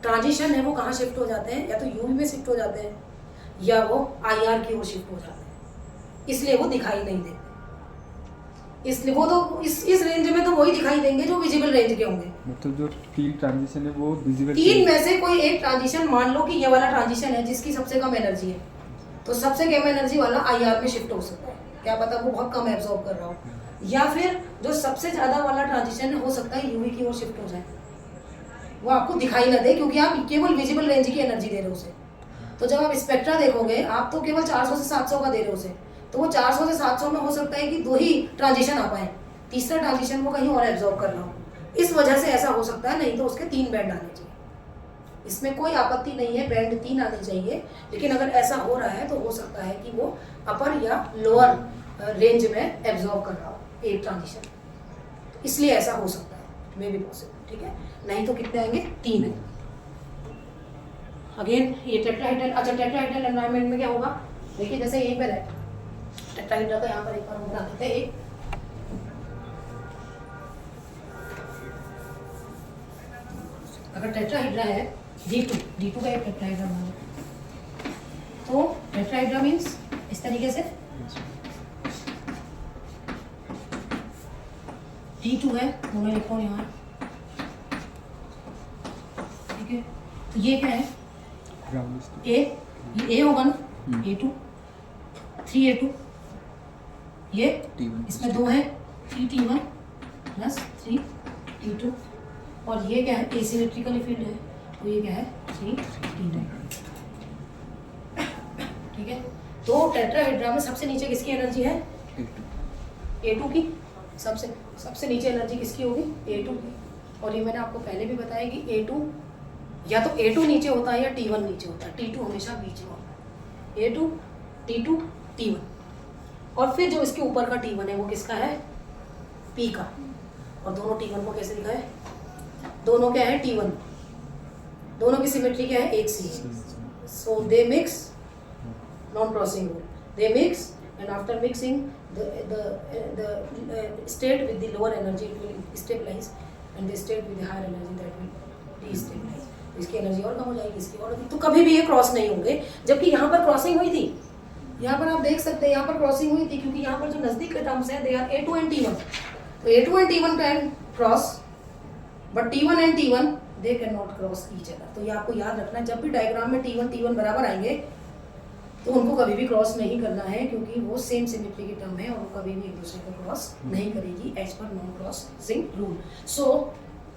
A: ट्रांजिशन है वो कहाँ शिफ्ट हो जाते हैं, या तो यूवी में शिफ्ट हो जाते हैं या वो आईआर की ओर शिफ्ट हो जाते हैं, इसलिए वो दिखाई नहीं देते। इसलिए वो तो इस रेंज में तो वही दिखाई देंगे जो विजिबल रेंज के होंगे।
C: मतलब जो 3 ट्रांजिशन है वो विजिबल,
A: 3 में से कोई एक ट्रांजिशन, मान लो कि ये वाला ट्रांजिशन है जिसकी सबसे कम एनर्जी है, तो सबसे कम एनर्जी वाला आईआर में शिफ्ट हो सकता है, क्या पता वो बहुत कम एब्जॉर्ब कर रहा हो, या फिर जो सबसे ज़्यादा वाला ट्रांजिशन हो सकता है यूवी की ओर शिफ्ट हो जाए, वो आपको दिखाई ना दे क्योंकि आप केवल विजिबल रेंज की एनर्जी दे रहे हो उसे। तो जब आप स्पेक्ट्रा देखोगे आप तो केवल 400 से 700 का दे रहे हो उसे, तो वो 400 से 700 में हो सकता है कि 2 ही ट्रांजिशन आ पाए, तीसरा ट्रांजिशन वो कहीं और एब्जॉर्ब कर रहा हो, इस वजह से ऐसा हो सकता है। नहीं तो उसके 3 बैंड आने चाहिए, इसमें कोई आपत्ति नहीं है, बैंड 3 आने चाहिए, लेकिन अगर ऐसा हो रहा है तो हो सकता है कि वो अपर या लोअर रेंज में एब्जॉर्ब कर रहा हो एक ट्रांजिशन, इसलिए ऐसा हो सकता है, मे बी पॉसिबल, ठीक है। नहीं तो कितने आएंगे? 3 है। अगेन ये टेट्राहेड्रल, अच्छा टेट्राहेड्रल एनवायरनमेंट में क्या होगा, देखिए जैसे यहीं पर है टेट्राहेड्रल, तो यहाँ पर एक बार बना देते हैं एक, अगर टेट्राहेड्रा है D2 का एक टेट्राहेड्रा बना, तो टेट्राहेड्रा मीन्स इस तरीके से D2 है, दोनों इलेक्ट्रॉन यहाँ, ठीक है। तो ये क्या है? ये A होगा ना, A2, 3A2, ये इसमें 2 है, 3T1 प्लस 3T2, और ये क्या है? एसिमेट्रिकली फील्ड है, तो ये क्या है? 3T2, ठीक है। तो टेट्राहेड्रा में सबसे नीचे किसकी एनर्जी है? A2 की। सबसे नीचे एनर्जी किसकी होगी? A2 की। और ये मैंने आपको पहले भी बताया कि A2 या तो A2 नीचे होता है या T1 नीचे होता है, T2 हमेशा बीच में होता है। A2, T2, T1, और फिर जो इसके ऊपर का T1 है वो किसका है? P का। और दोनों T1 को कैसे लिखा है? दोनों क्या है? T1, दोनों की सिमेट्री क्या है? एक सी है। So they mix, non crossing rule, they mix and after mixing the state with the lower energy it will stabilize and the state with the higher energy that will destabilize। तो इसकी energy और कम हो जाएगी, इसकी और, तो कभी भी ये क्रॉस नहीं होंगे, जबकि यहाँ पर क्रॉसिंग हुई थी, यहाँ पर आप देख सकते हैं यहाँ पर क्रॉसिंग हुई थी, क्योंकि यहाँ पर जो नजदीक के टर्म्स हैं they are A2 and T1, तो A2 and T1 can cross but T1 and T1 they can not cross each other. तो ये आपको याद रखना है, जब भी डायग्राम में T1 बराबर आएंगे तो उनको कभी भी क्रॉस नहीं करना है, क्योंकि वो सेम सिमेट्री की टर्म है और वो कभी भी एक दूसरे को क्रॉस नहीं करेगी as per non crossing rule. So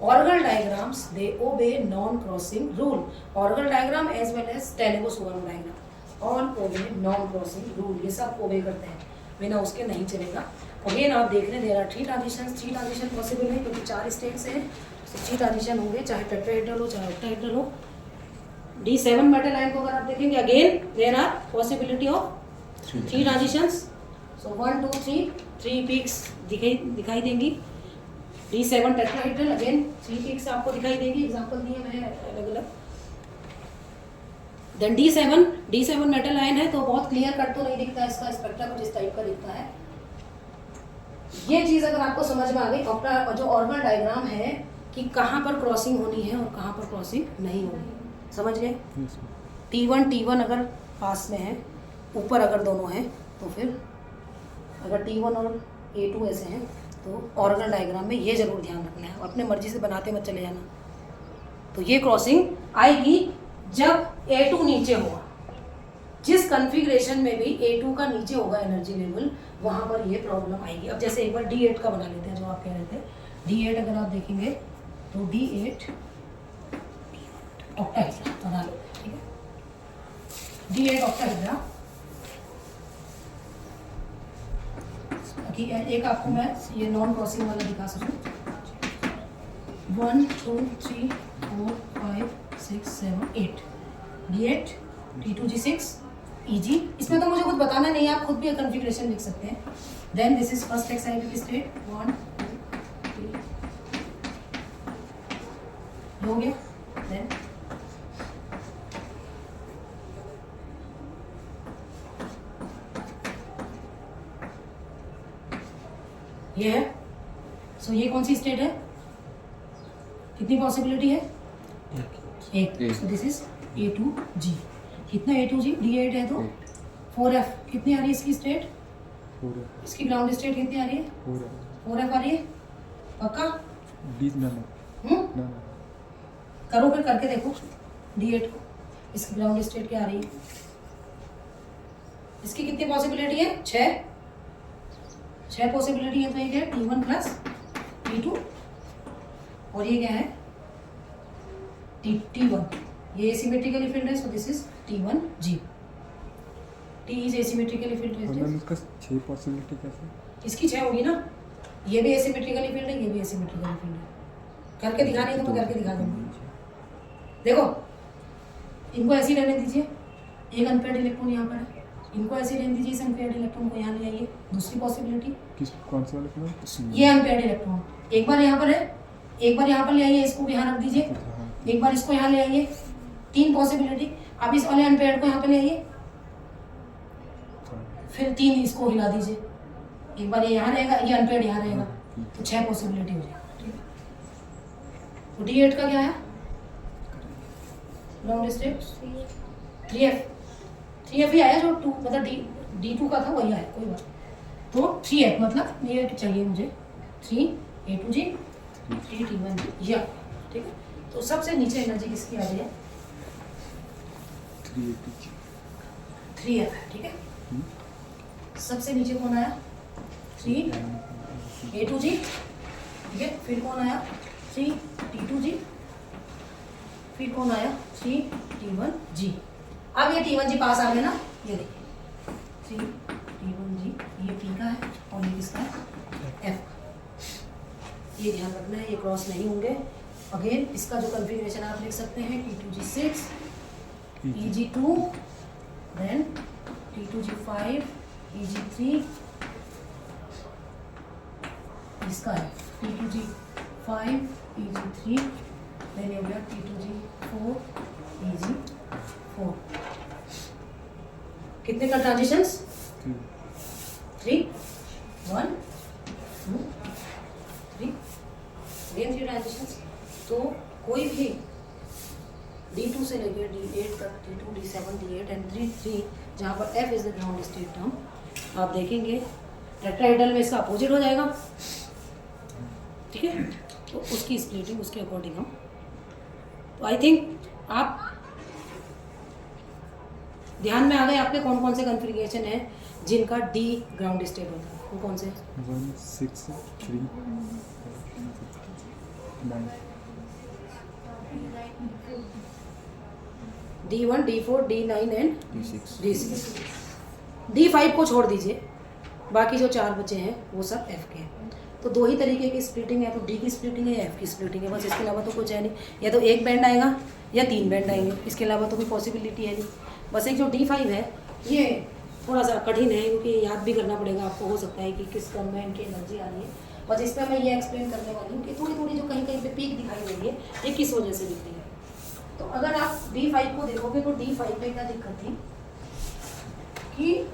A: Orgel diagrams they obey non crossing rule, Orgel diagram as well as Tanabe Sugano diagram all obey non crossing rule, ये सब ओबे करते हैं, बिना उसके नहीं चलेगा। अगेन आप देख रहे हैं देयर आर 3 ट्रांजिशन पॉसिबल है, क्योंकि 4 स्टेट्स हैं, तो 3 ट्रांजिशन होंगे, चाहे टेट्राहेड्रल हो चाहे ऑक्टाहेड्रल हो। D7 मेटल आयन को अगर आप देखेंगे again there are possibility of 3 transitions, so 1 2 3 peaks दिखाई देंगी। D7 टेट्राहेड्रल अगेन 3 पीक्स आपको दिखाई देंगी, एग्जांपल दिए मैंने अलग अलग। देन D7 मेटल आयन है, तो बहुत क्लियर कट तो नहीं दिखता इसका स्पेक्ट्रा कुछ इस टाइप का दिखता है। ये चीज़ अगर आपको समझ में आ गई, जो ऑर्गल डायग्राम है कि कहाँ पर क्रॉसिंग होनी है और कहाँ पर क्रॉसिंग नहीं होनी, समझ गए? T1 अगर पास में है, ऊपर अगर दोनों हैं, तो फिर अगर T1 और A2 ऐसे हैं तो ऑर्गल डायग्राम में ये जरूर ध्यान रखना है, अपने मर्जी से बनाते मत चले जाना। तो ये क्रॉसिंग आएगी जब A2 नीचे होगा, जिस कॉन्फ़िगरेशन में भी A2 का नीचे होगा एनर्जी लेवल, वहाँ पर ये प्रॉब्लम आएगी। अब जैसे एक बार D8 का बना लेते हैं, जो आप कह रहे थे D8 अगर आप देखेंगे तो D8 ऑक्टाहेड्रा बना लो, ठीक है। D8 ऑक्टाहेड्रा, एक आपको मैं ये नॉन क्रॉसिंग वाला दिखा सकूँ, 1 2 3 4 5 6 7 8 D8 T2 G6 EG, इसमें तो मुझे कुछ बताना नहीं है, आप खुद भी कॉन्फ़िगरेशन लिख सकते हैं। Then this is first excited state 1 2 3 हो गया। देन ये है। सो ये कौन सी स्टेट है? कितनी पॉसिबिलिटी है? एक। सो दिस इज A2G। कितना A2G? D8 है तो 4F। कितनी आ रही है इसकी स्टेट? इसकी ग्राउंड स्टेट कितनी आ रही है? 4F आ रही है। पक्का? करो फिर, करके देखो D8 को। इसकी ग्राउंड स्टेट क्या आ रही है? इसकी कितनी पॉसिबिलिटी है? 6 पॉसिबिलिटी है। तो ये क्या है? T1 प्लस T2 और ये क्या है? T1। ये एसिमेट्रिकली फील्ड है। So this is T1G। T is asymmetrically field.
C: Ma'am इसका 6 पॉसिबिलिटी कैसे?
A: इसकी 6 होगी ना। ये भी एसिमेट्रिकली फील्ड है, ये भी एसिमेट्रिकली फील्ड है। करके दिखा नहीं तो मैं करके दिखा दूंगी। देखो, इनको ऐसे ही रहने दीजिए। एक अनपेयर्ड इलेक्ट्रॉन यहाँ पर है, इनको ऐसे रहने दीजिए। इस अनपेयर्ड इलेक्ट्रॉन को यहाँ ले आइए। दूसरी पॉसिबिलिटी,
C: कौन सा वाला?
A: ये अनपेयर्ड इलेक्ट्रॉन एक बार यहाँ पर है, एक बार यहाँ पर ले आइए। इसको भी यहाँ रख दीजिए। एक बार इसको यहाँ ले आइए। 3 पॉसिबिलिटी। अब इस वाले अनपेयर्ड को यहाँ पर ले आइए, फिर 3 इसको हिला दीजिए। एक बार ये यहाँ रहेगा, ये अनपेयर्ड यहाँ रहेगा, तो 6 पॉसिबिलिटी हो जाएगी। तो D8 का क्या है? ग्राउंड स्टेट 3F ही आया। जो 2 मतलब D2 का था वही आया, कोई बात। तो 3F मतलब ये चाहिए मुझे 3A2G 3T1G या, ठीक है। तो सबसे नीचे एनर्जी किसकी आ रही है? 3F है, ठीक है। सबसे नीचे कौन आया? 3A2G, ठीक है। फिर कौन आया? 3T2G। फिर कौन आया? 3T1G। अब ये T1G पास आ गया ना, ये देखिए 3T1G। ये P का है और ये किसका है? F। ये ध्यान रखना है, ये क्रॉस नहीं होंगे। अगेन इसका जो कॉन्फ़िगरेशन आप लिख सकते हैं T2G6 EG2 then T2G5 EG3, इसका है T2G5 EG3 देन हो गया T2G4 EG4। कितने का ट्रांजिशंस? 3 1 2 3 3 ट्रांजिशंस। तो कोई भी D2 से लेकर D8 तक, D2 D7 D8 एंड 3 जहाँ पर F is the ground state term, आप देखेंगे टेट्राहेड्रल में इसका अपोजिट हो जाएगा, ठीक है। तो उसकी स्प्लिटिंग उसके अकॉर्डिंग हम, तो आई थिंक आप ध्यान में आ गए आपके कौन कौन से कॉन्फ़िगरेशन है जिनका D ग्राउंड स्टेट होता है। वो कौन से?
C: 1 6 3 9
A: D1 D4 D9 and D6। D5 को छोड़ दीजिए, बाकी जो 4 बचे हैं वो सब F के हैं। तो 2 ही तरीके की स्प्लिटिंग है, तो D की स्प्लिटिंग है या F की स्प्लिटिंग है, बस। इसके अलावा तो कुछ है नहीं। या तो एक बैंड आएगा या 3 बैंड आएंगे, इसके अलावा तो कोई पॉसिबिलिटी है नहीं। बस एक जो D5 है ये थोड़ा सा कठिन है, क्योंकि याद भी करना पड़ेगा आपको। हो सकता है कि किस क्रम में इनकी एनर्जी आ रही है। बस इस पर मैं ये एक्सप्लेन करने वाली हूँ कि थोड़ी थोड़ी जो कहीं कहीं पे पीक दिखाई दे रही है, ये किस वजह से दिखती है। तो अगर आप D5 को देखोगे तो D5 में क्या दिक्कत थी कि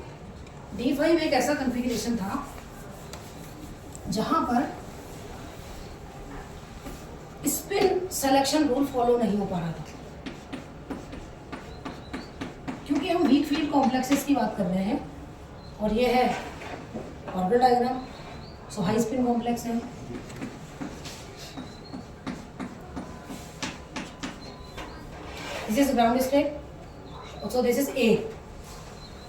A: D5 एक ऐसा कॉन्फ़िगरेशन था जहां पर स्पिन सिलेक्शन रूल फॉलो नहीं हो पा रहा था, क्योंकि हम वीक फील्ड कॉम्प्लेक्सेस की बात कर रहे हैं और ये है ऑर्बिटल डायग्राम। सो हाई स्पिन कॉम्प्लेक्स है, this is ground state, so this is A।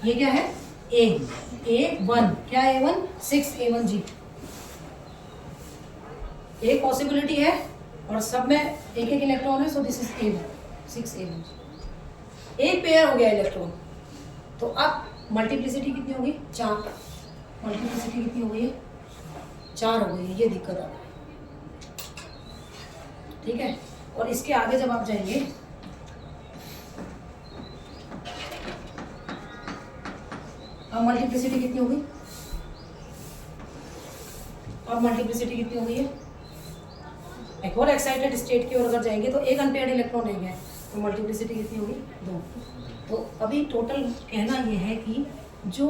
A: ये क्या है? A1। क्या है A1? 6A1G। एक पॉसिबिलिटी है और सब में एक एक इलेक्ट्रॉन है। So this is A1 6A1G। एक पेयर हो गया इलेक्ट्रॉन। तो अब मल्टीप्लिसिटी कितनी होगी? 4। मल्टीप्लिसिटी कितनी हो गई है? 4 हो गई है। ये दिक्कत आ रहा है, ठीक है। और इसके आगे जब आप जाएंगे अब मल्टीप्लिसिटी कितनी होगी? अब मल्टीप्लिसिटी कितनी हो गई है? एक और एक्साइटेड स्टेट की ओर अगर जाएंगे तो एक अनपेयर्ड इलेक्ट्रॉन रह गया है, तो मल्टीप्लिसिटी कितनी होगी 2। तो अभी टोटल कहना ये है कि जो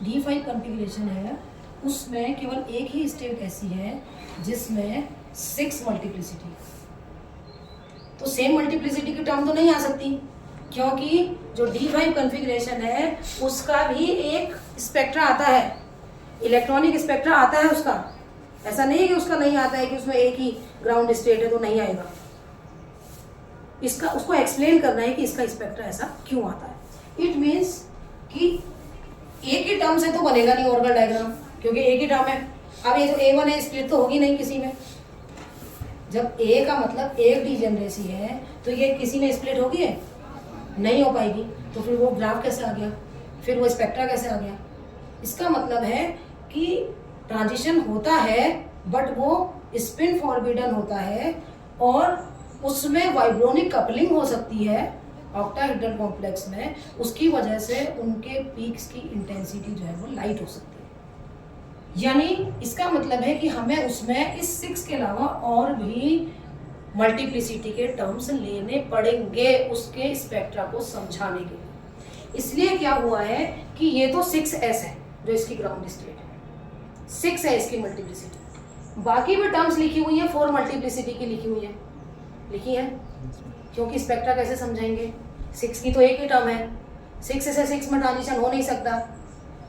A: D5 कॉन्फ़िगरेशन है उसमें केवल एक ही स्टेट ऐसी है जिसमें 6 मल्टीप्लिसिटी। तो सेम मल्टीप्लिसिटी की टर्म तो नहीं आ सकती, क्योंकि जो D5 कॉन्फ़िगरेशन है उसका भी एक स्पेक्ट्रा आता है, इलेक्ट्रॉनिक स्पेक्ट्रा आता है उसका। ऐसा नहीं है कि उसका नहीं आता है कि उसमें एक ही ग्राउंड स्टेट है तो नहीं आएगा। इसका उसको एक्सप्लेन करना है कि इसका स्पेक्ट्रा ऐसा क्यों आता है। इट मीन्स कि एक ही टर्म से तो बनेगा नहीं ऑर्गन डायग्राम, क्योंकि एक ही टर्म है। अब ये जो A1 है स्प्लिट तो होगी नहीं किसी में। जब A का मतलब एक डिजेनरेसी है तो ये किसी में स्प्लिट होगी है? नहीं हो पाएगी। तो फिर वो ग्राफ कैसे आ गया, फिर वो स्पेक्ट्रा कैसे आ गया? इसका मतलब है कि ट्रांजिशन होता है बट वो स्पिन फॉरबिडन होता है और उसमें वाइब्रोनिक कपलिंग हो सकती है ऑक्टाहेड्रल कॉम्प्लेक्स में। उसकी वजह से उनके पीक्स की इंटेंसिटी जो है वो लाइट हो सकती है। यानी इसका मतलब है कि हमें उसमें इस 6 के अलावा और भी मल्टीप्लिसिटी के टर्म्स लेने पड़ेंगे उसके स्पेक्ट्रा को समझाने के लिए। इसलिए क्या हुआ है कि ये तो 6s है जो इसकी ग्राउंड स्टेट है, 6 है इसकी मल्टीप्लिसिटी। बाकी भी टर्म्स लिखी हुई है 4 मल्टीप्लिसिटी की लिखी हुई है, लिखी है, क्योंकि स्पेक्ट्रा कैसे समझाएंगे? 6 की तो एक ही टर्म है, 6 से 6 में ट्रांजिशन हो नहीं सकता।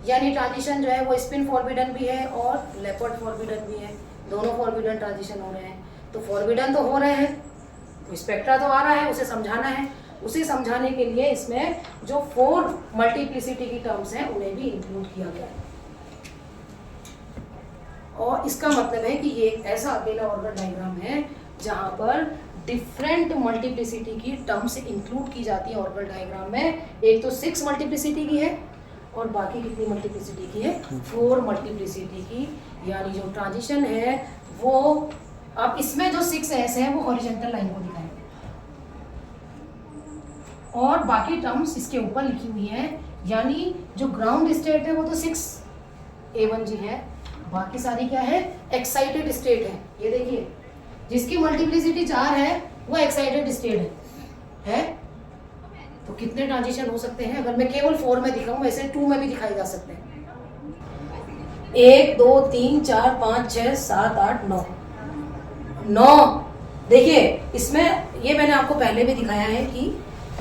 A: यानी ट्रांजिशन जो है वो स्पिन फॉरबिडन भी है और लेपर्ड फॉरबिडन भी है, दोनों फॉरबिडन ट्रांजिशन हो रहे हैं। तो फॉरबिडन तो हो रहे हैं, तो स्पेक्ट्रा तो आ रहा है, उसे समझाना है। उसे समझाने के लिए इसमें जो 4 मल्टीप्लिसिटी की टर्म्स हैं उन्हें भी इंक्लूड किया गया है। और इसका मतलब है कि ये एक ऐसा अकेला ऑर्गन डायग्राम है जहां पर डिफरेंट मल्टीप्लिसिटी की टर्म्स इंक्लूड की जाती है ऑर्गन डायग्राम में। एक तो 6 मल्टीप्लिसिटी की है और बाकी कितनी मल्टीप्लिसिटी की है? 4 मल्टीप्लिसिटी की। यानी जो ट्रांजिशन है वो अब इसमें जो 6s है वो हॉरिजॉन्टल लाइन को दिखाएंगे और बाकी टर्म्स इसके ऊपर लिखी हुई है। यानी जो ग्राउंड स्टेट है वो तो 6A1G है, बाकी सारी क्या है? एक्साइटेड स्टेट है। ये देखिए जिसकी मल्टीप्लिसिटी 4 है वो एक्साइटेड स्टेट है। तो कितने ट्रांजिशन हो सकते हैं? अगर मैं केवल 4 में दिखाऊं, वैसे 2 में भी दिखाई जा सकते हैं। 1 2 3 4 5 6 7 8 9। देखिए इसमें ये मैंने आपको पहले भी दिखाया है कि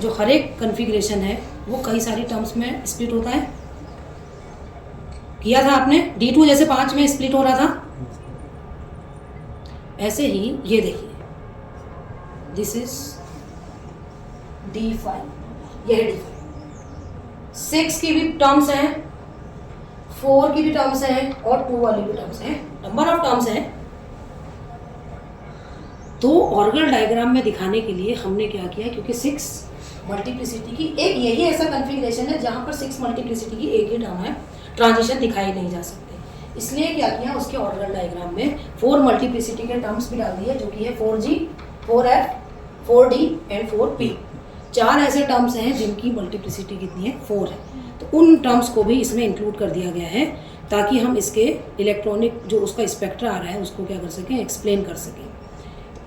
A: जो हर एक कन्फिग्रेशन है वो कई सारी टर्म्स में स्प्लिट होता है। किया था आपने D2 जैसे 5 में स्प्लिट हो रहा था, ऐसे ही ये देखिए दिस इज D5, यह है D5। 6 की भी टर्म्स हैं, 4 की भी टर्म्स हैं और 2 वाली भी टर्म्स हैं, नंबर ऑफ टर्म्स हैं। तो ऑर्गन डायग्राम में दिखाने के लिए हमने क्या किया, क्योंकि 6 मल्टीप्लिसिटी की एक यही ऐसा कन्फिग्रेशन है जहां पर 6 मल्टीप्लिसिटी की एक ही टर्म है, ट्रांजिशन दिखाई नहीं जा सकते। इसलिए क्या किया, उसके ऑर्गन डायग्राम में 4 मल्टीप्लिसिटी के टर्म्स भी डाल दिए, जो कि है 4G 4F 4D and 4P। 4 ऐसे टर्म्स हैं जिनकी मल्टीप्लिसिटी कितनी है? 4 है। तो उन टर्म्स को भी इसमें इंक्लूड कर दिया गया है ताकि हम इसके इलेक्ट्रॉनिक जो उसका स्पेक्ट्रा आ रहा है उसको क्या कर सकें, एक्सप्लेन कर सकें।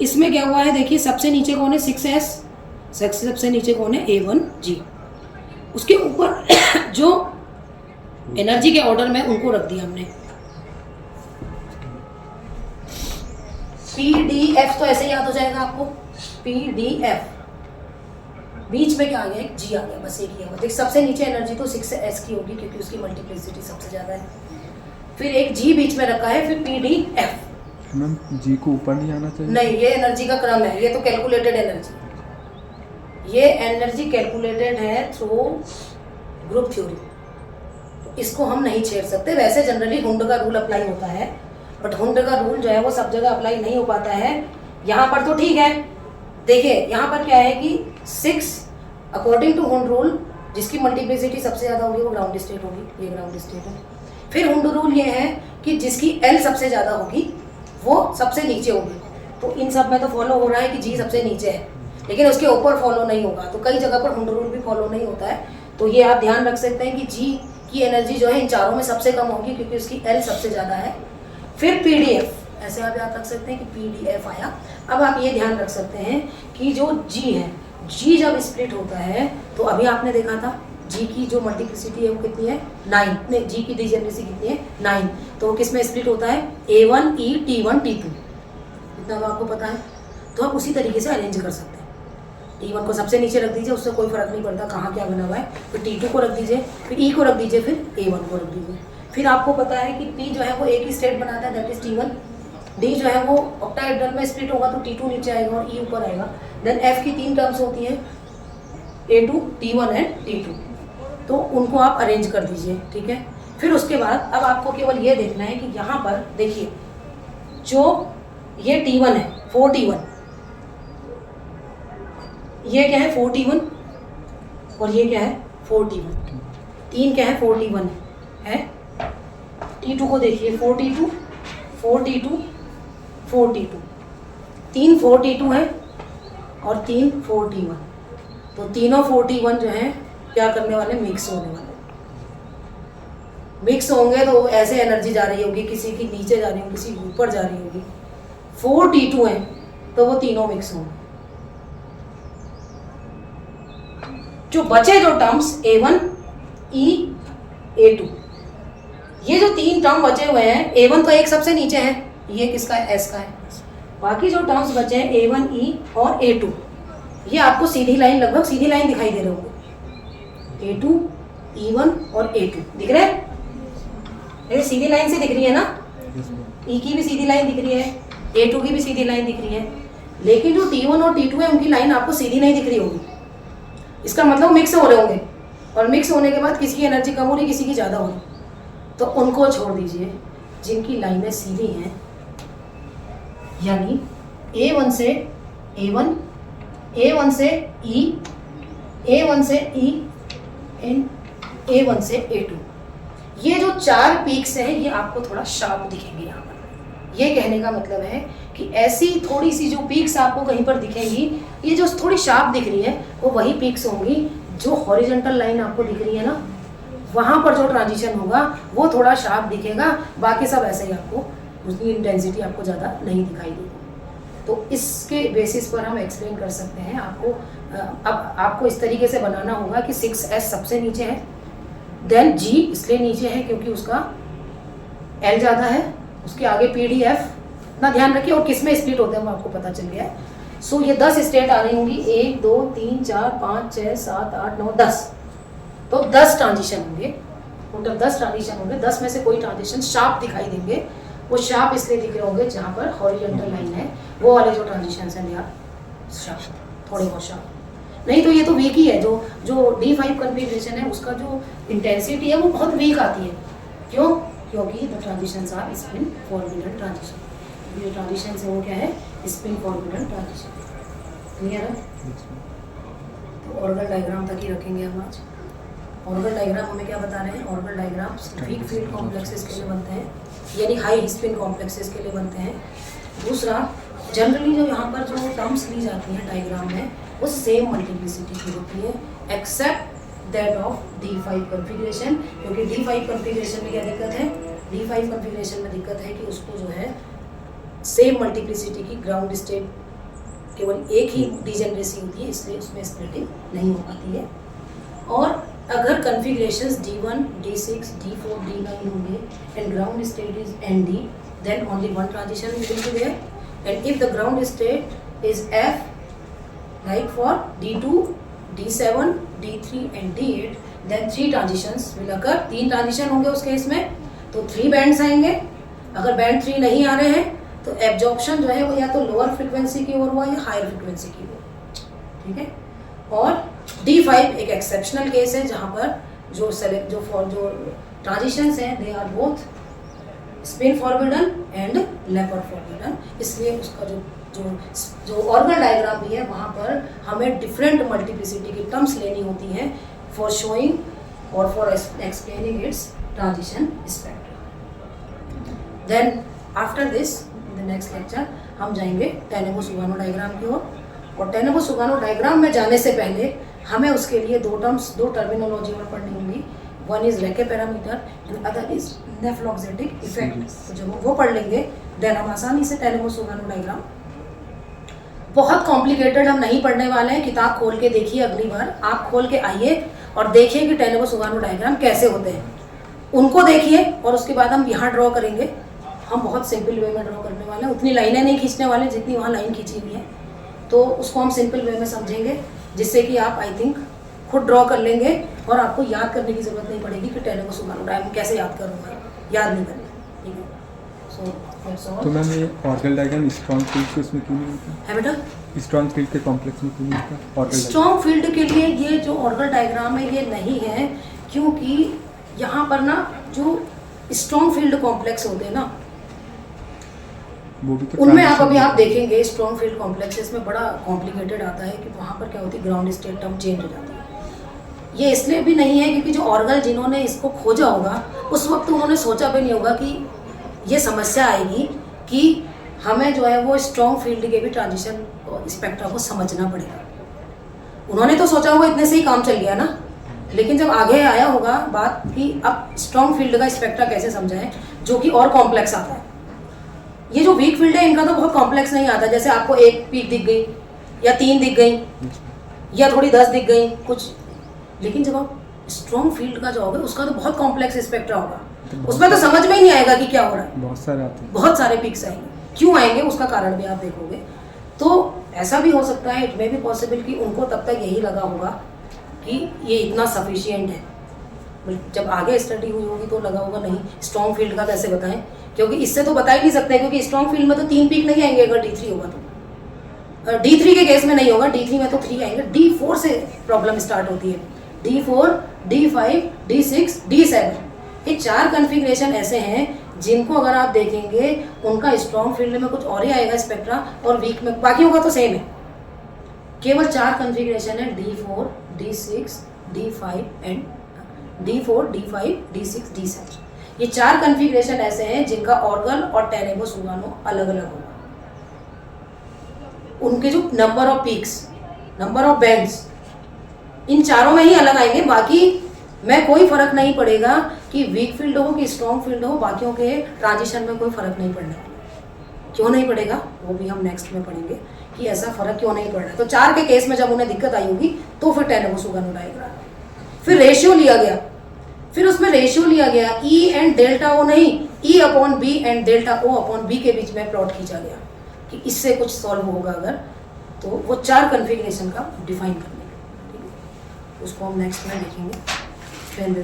A: इसमें क्या हुआ है देखिए, सबसे नीचे कौन है? 6S। सबसे नीचे कौन है? A1G। उसके ऊपर जो एनर्जी के ऑर्डर में उनको रख दिया हमने। PDF तो ऐसे याद हो जाएगा आपको, PDF। बीच में क्या आ गया? एक G आ गया, बस एक ही है। देख सबसे नीचे एनर्जी तो 6S की होगी क्योंकि उसकी मल्टीप्लिसिटी सबसे ज़्यादा है। फिर एक G बीच में रखा है, फिर PDF।
C: मैम G को ऊपर नहीं आना चाहिए?
A: नहीं, ये एनर्जी का क्रम है, ये तो कैलकुलेटेड एनर्जी, ये एनर्जी कैलकुलेटेड है थ्रू ग्रुप थ्योरी, तो इसको हम नहीं छेड़ सकते। वैसे जनरली हुंड का रूल अप्लाई होता है, बट हुंड का रूल जो है वो सब जगह अप्लाई नहीं हो पाता है। यहाँ पर तो ठीक है, देखिए यहाँ पर क्या है कि 6 अकॉर्डिंग टू हुंड रूल जिसकी मल्टीप्लिसिटी सबसे ज़्यादा होगी वो ग्राउंड स्टेट होगी, ये ग्राउंड स्टेट है। फिर हुंड रूल ये है कि जिसकी L सबसे ज़्यादा होगी वो सबसे नीचे होगी। तो इन सब में तो फॉलो हो रहा है कि G सबसे नीचे है, लेकिन उसके ऊपर फॉलो नहीं होगा। तो कई जगह पर हुंड रूल भी फॉलो नहीं होता है। तो ये आप ध्यान रख सकते हैं कि G की एनर्जी जो है इन चारों में सबसे कम होगी क्योंकि उसकी L सबसे ज़्यादा है। फिर PDF, ऐसे आप याद रख सकते हैं कि PDF आया। अब आप ये ध्यान रख सकते हैं कि जो G है, G जब स्प्लिट होता है तो अभी आपने देखा था G की जो मल्टीप्लिसिटी है वो कितनी है 9, नहीं G की डिजेनरेसी कितनी है 9, तो वो किस में स्प्लिट होता है A1 E T1 T2, इतना तो आपको पता है। तो आप उसी तरीके से अरेंज कर सकते हैं। T1 को सबसे नीचे रख दीजिए, उससे कोई फर्क नहीं पड़ता कहाँ क्या बना हुआ है, फिर T2 को रख दीजिए, फिर E को रख दीजिए, फिर A1 को रख दीजिए। फिर आपको पता है कि P जो है वो एक ही स्टेट बनाता है, दैट इज T1। D जो है वो ऑक्टाहेड्रल में स्प्लिट होगा तो T2 नीचे आएगा और E ऊपर आएगा। देन F की 3 टर्म्स होती हैं A2 T1 एंड T2, तो उनको आप अरेंज कर दीजिए, ठीक है। फिर उसके बाद अब आपको केवल ये देखना है कि यहाँ पर देखिए जो ये T1 है 4T1, ये क्या है 4T1 और ये क्या है 4T1, 3 क्या है 4T1 है। T2 को देखिए 4T2 4T2 4T2, 3 4T2 है और 3 4T1, तो तीनों 4T1 जो है क्या करने वाले, मिक्स होने वाले। मिक्स होंगे तो ऐसे एनर्जी जा रही होगी, किसी की नीचे जा रही होगी, किसी की ऊपर जा रही होगी। 4T2 है तो वो तीनों मिक्स होंगे। जो बचे जो टर्म्स A1 E A2, ये जो 3 टर्म बचे हुए हैं, A1 तो एक सबसे नीचे है, ये किसका है S का है। बाकी जो टर्म्स बचे हैं A1 E और A2, ये आपको सीधी लाइन, लगभग सीधी लाइन दिखाई दे रहे होंगे। A2 E1 और A2 दिख रहे हैं, ये सीधी लाइन से दिख रही है ना। E की भी सीधी लाइन दिख रही है, A2 की भी सीधी लाइन दिख रही है, लेकिन जो T1 और T2 है उनकी लाइन आपको सीधी नहीं दिख रही होगी। इसका मतलब मिक्स हो रहे होंगे, और मिक्स होने के बाद किसी की एनर्जी कम हो रही, किसी की ज़्यादा हो रही, तो उनको छोड़ दीजिए जिनकी लाइनें सीधी हैं, यानी A1 से A1, A1 से E, A1 से E एंड A1 से A2। ये जो 4 पीक्स हैं ये आपको थोड़ा शार्प दिखेंगे यहाँ पर। ये कहने का मतलब है कि ऐसी थोड़ी सी जो पीक्स आपको कहीं पर दिखेंगी, ये जो थोड़ी शार्प दिख रही है वो वही पीक्स होंगी जो हॉरिजॉन्टल लाइन आपको दिख रही है ना, वहाँ पर जो ट्रांजिशन होगा वो थोड़ा शार्प दिखेगा, बाकी सब ऐसे ही आपको उसकी इंटेंसिटी आपको ज़्यादा नहीं दिखाई देगी। तो इसके बेसिस पर हम एक्सप्लेन कर सकते हैं आपको। अब आपको इस तरीके से बनाना होगा कि 6S सबसे नीचे है, देन G इसलिए नीचे है क्योंकि उसका L ज़्यादा है, उसके आगे PDF ना ध्यान रखिए, और किस में स्प्लिट होते हैं वो आपको पता चल गया है। सो ये 10 स्टेट आ रही होंगी, 1 2 3 4 5 6 7 8 9 10, तो 10 ट्रांजिशन होंगे, टोटल 10 ट्रांजिशन होंगे। 10 में से कोई ट्रांजिशन शार्प दिखाई देंगे, वो शार्प इसलिए दिख रहे होंगे जहाँ पर हॉरिजॉन्टल लाइन है, वो वाले जो ट्रांजिशन हैं यार शार्प, थोड़े बहुत शार्प। नहीं तो ये तो वीक ही है। जो D5 कन्फिग्रेशन है उसका जो इंटेंसिटी है वो बहुत वीक आती है। क्यों? क्योंकि the transitions are spin forward transition. ये ट्रांजिशन है वो क्या है, स्पिन फॉरवर्ड ट्रांजिशन। क्लियर है? तो ऑर्गल डायग्राम तक ही रखेंगे हम आज। ऑर्गल डायग्राम हमें क्या बता रहे हैं, Orgel diagram week field complexes के लिए बनते हैं, यानी हाई स्पिन कॉम्प्लेक्सेस के लिए बनते हैं। दूसरा, जनरली जो यहाँ पर जो टर्म्स ली जाती हैं डायग्राम में वो सेम मल्टीप्लिसिटी की होती है, accept that of D5 configuration. क्योंकि D5 कन्फिग्रेशन में क्या दिक्कत है, D5 कन्फिग्रेशन में दिक्कत है कि उसको जो है सेम मल्टीप्लिसिटी की ग्राउंड स्टेट केवल एक ही डिजेनरेसी होती है, इसलिए उसमें स्प्लिटिंग नहीं हो पाती है। और अगर कन्फिग्रेशंस D1, D6, D4, D9 होंगे and ground state is ND, then only one transition will be there. And if the ground state is F, like for D2, D7, D3 and D8, then 3 transitions will occur. 3 transition होंगे उस case में, तो 3 bands आएंगे। अगर band 3 नहीं आ रहे हैं तो एब्जॉर्प्शन जो है वो या तो लोअर फ्रिक्वेंसी की ओर हुआ या हायर फ्रिक्वेंसी की ओर, ठीक है। और D5 एक एक्सेप्शनल केस है जहाँ पर जो ट्रांजिशंस हैं they are both spin forbidden and Laporte forbidden, इसलिए उसका जो ऑर्गल डायग्राम भी है वहाँ पर हमें डिफरेंट मल्टीप्लिसिटी की टर्म्स लेनी होती हैं फॉर शोइंग और for explaining its transition spectrum. Then after this the next lecture हम जाएंगे टेनेबो-सुगानो डायग्राम की ओर। और टेनेबो-सुगानो डायग्राम में जाने से पहले हमें उसके लिए 2 टर्मिनोलॉजी और पढ़नी होंगी। One is Racah parameter and other is nephelauxetic effect. तो जब हम वो पढ़ लेंगे देन हम आसानी से टेलेमो सुगानो डायग्राम, बहुत कॉम्प्लिकेटेड हम नहीं पढ़ने वाले हैं। किताब खोल के देखिए, अगली बार आप खोल के आइए और देखिए कि टेलेमो सुगानो डायग्राम कैसे होते हैं, उनको देखिए और उसके बाद हम यहाँ ड्रॉ करेंगे। हम बहुत सिंपल वे में ड्रॉ करने वाले हैं, उतनी लाइनें नहीं खींचने वाले जितनी वहाँ लाइन खींची हुई है, तो उसको हम सिंपल वे में समझेंगे, जिससे कि आप आई थिंक खुद ड्रॉ कर लेंगे और आपको याद करने की ज़रूरत नहीं पड़ेगी कि टेलेमो सुगानो डायग्राम कैसे याद करूँगा, याद नहीं करना, ठीक है। So that's all.
C: तो मैम ये ऑर्गल डायग्राम स्ट्रॉन्ग फील्ड के उसमें क्यों नहीं होता?
A: है बेटा,
C: स्ट्रॉन्ग फील्ड के कॉम्प्लेक्स में क्यों नहीं होता ऑर्गल
A: स्ट्रॉन्ग फील्ड के लिए ये जो ऑर्गल डायग्राम है ये नहीं है, क्योंकि यहाँ पर ना जो स्ट्रॉन्ग फील्ड कॉम्प्लेक्स होते हैं ना,
C: वो भी तो
A: उनमें आप
C: transition
A: अभी आप
C: होता है।
A: देखेंगे स्ट्रॉन्ग फील्ड कॉम्प्लेक्सेस में बड़ा कॉम्प्लिकेटेड आता है कि वहाँ पर क्या होती है, ग्राउंड स्टेट टर्म चेंज हो जाती है। ये इसलिए भी नहीं है क्योंकि जो ऑर्गल जिन्होंने इसको खोजा होगा उस वक्त उन्होंने सोचा भी नहीं होगा कि ये समस्या आएगी कि हमें जो है वो स्ट्रॉन्ग फील्ड के भी ट्रांजिशन स्पेक्ट्रा को समझना पड़ेगा। उन्होंने तो सोचा होगा इतने से ही काम चल गया ना, लेकिन जब आगे आया होगा बात कि अब स्ट्रॉन्ग फील्ड का स्पेक्ट्रा कैसे समझाएं, जो कि और कॉम्प्लेक्स आता है। ये जो वीक फील्ड है इनका तो बहुत कॉम्प्लेक्स नहीं आता, जैसे आपको एक पीक दिख गई या 3 दिख गई या थोड़ी 10 दिख गई कुछ, लेकिन जब आप स्ट्रॉन्ग फील्ड का जो होगा उसका तो बहुत कॉम्प्लेक्स स्पेक्ट्रा होगा, उसमें तो समझ में ही नहीं आएगा कि क्या हो रहा है।
C: बहुत सारे आते हैं।
A: बहुत सारे पिक्स आएंगे, क्यों आएंगे उसका कारण भी आप देखोगे। तो ऐसा भी हो सकता है, इट मे बी पॉसिबल कि उनको तब तक यही लगा होगा कि ये इतना सफिशिएंट है, जब आगे स्टडी हुई होगी तो लगा होगा नहीं स्ट्रॉन्ग फील्ड का कैसे बताएं, क्योंकि इससे तो बता ही नहीं सकते, क्योंकि स्ट्रॉन्ग फील्ड में तो 3 पीक नहीं आएंगे अगर D3 होगा तो। D3 के केस में नहीं होगा, D3 में तो 3 आएंगे। D4 से प्रॉब्लम स्टार्ट होती है, D4, D5, D6, D7, ये 4 कन्फिग्रेशन ऐसे हैं जिनको अगर आप देखेंगे उनका स्ट्रॉन्ग फील्ड में कुछ और ही आएगा स्पेक्ट्रा और वीक में बाकियों का तो सेम है। केवल 4 कन्फिग्रेशन है, D4, D6, D5 and D4, D5, D6, D7। ये 4 कन्फिग्रेशन ऐसे हैं जिनका ऑर्गल और टेलेमो सुगानो अलग अलग होगा। उनके जो number of peaks, number of bands, इन चारों में ही अलग आएंगे, बाकी में कोई फर्क नहीं पड़ेगा कि वीक फील्ड हो कि स्ट्रॉन्ग फील्ड हो, बाकियों के ट्रांजिशन में कोई फर्क नहीं पड़ने वाला। क्यों नहीं पड़ेगा वो भी हम नेक्स्ट में पढ़ेंगे कि ऐसा फर्क क्यों नहीं पड़ रहा है। तो 4 के केस में जब उन्हें दिक्कत आई होगी तो फिर टेलेमो सुगानो डायग्राम, फिर रेशियो लिया गया, फिर उसमें रेशियो लिया गया E एंड डेल्टा O नहीं, E upon B and delta O upon B के बीच में प्लॉट खींचा गया कि इससे कुछ सॉल्व होगा अगर, तो वो 4 कन्फिग्रेशन का डिफाइन करने, ठीक है, उसको हम नेक्स्ट में देखेंगे।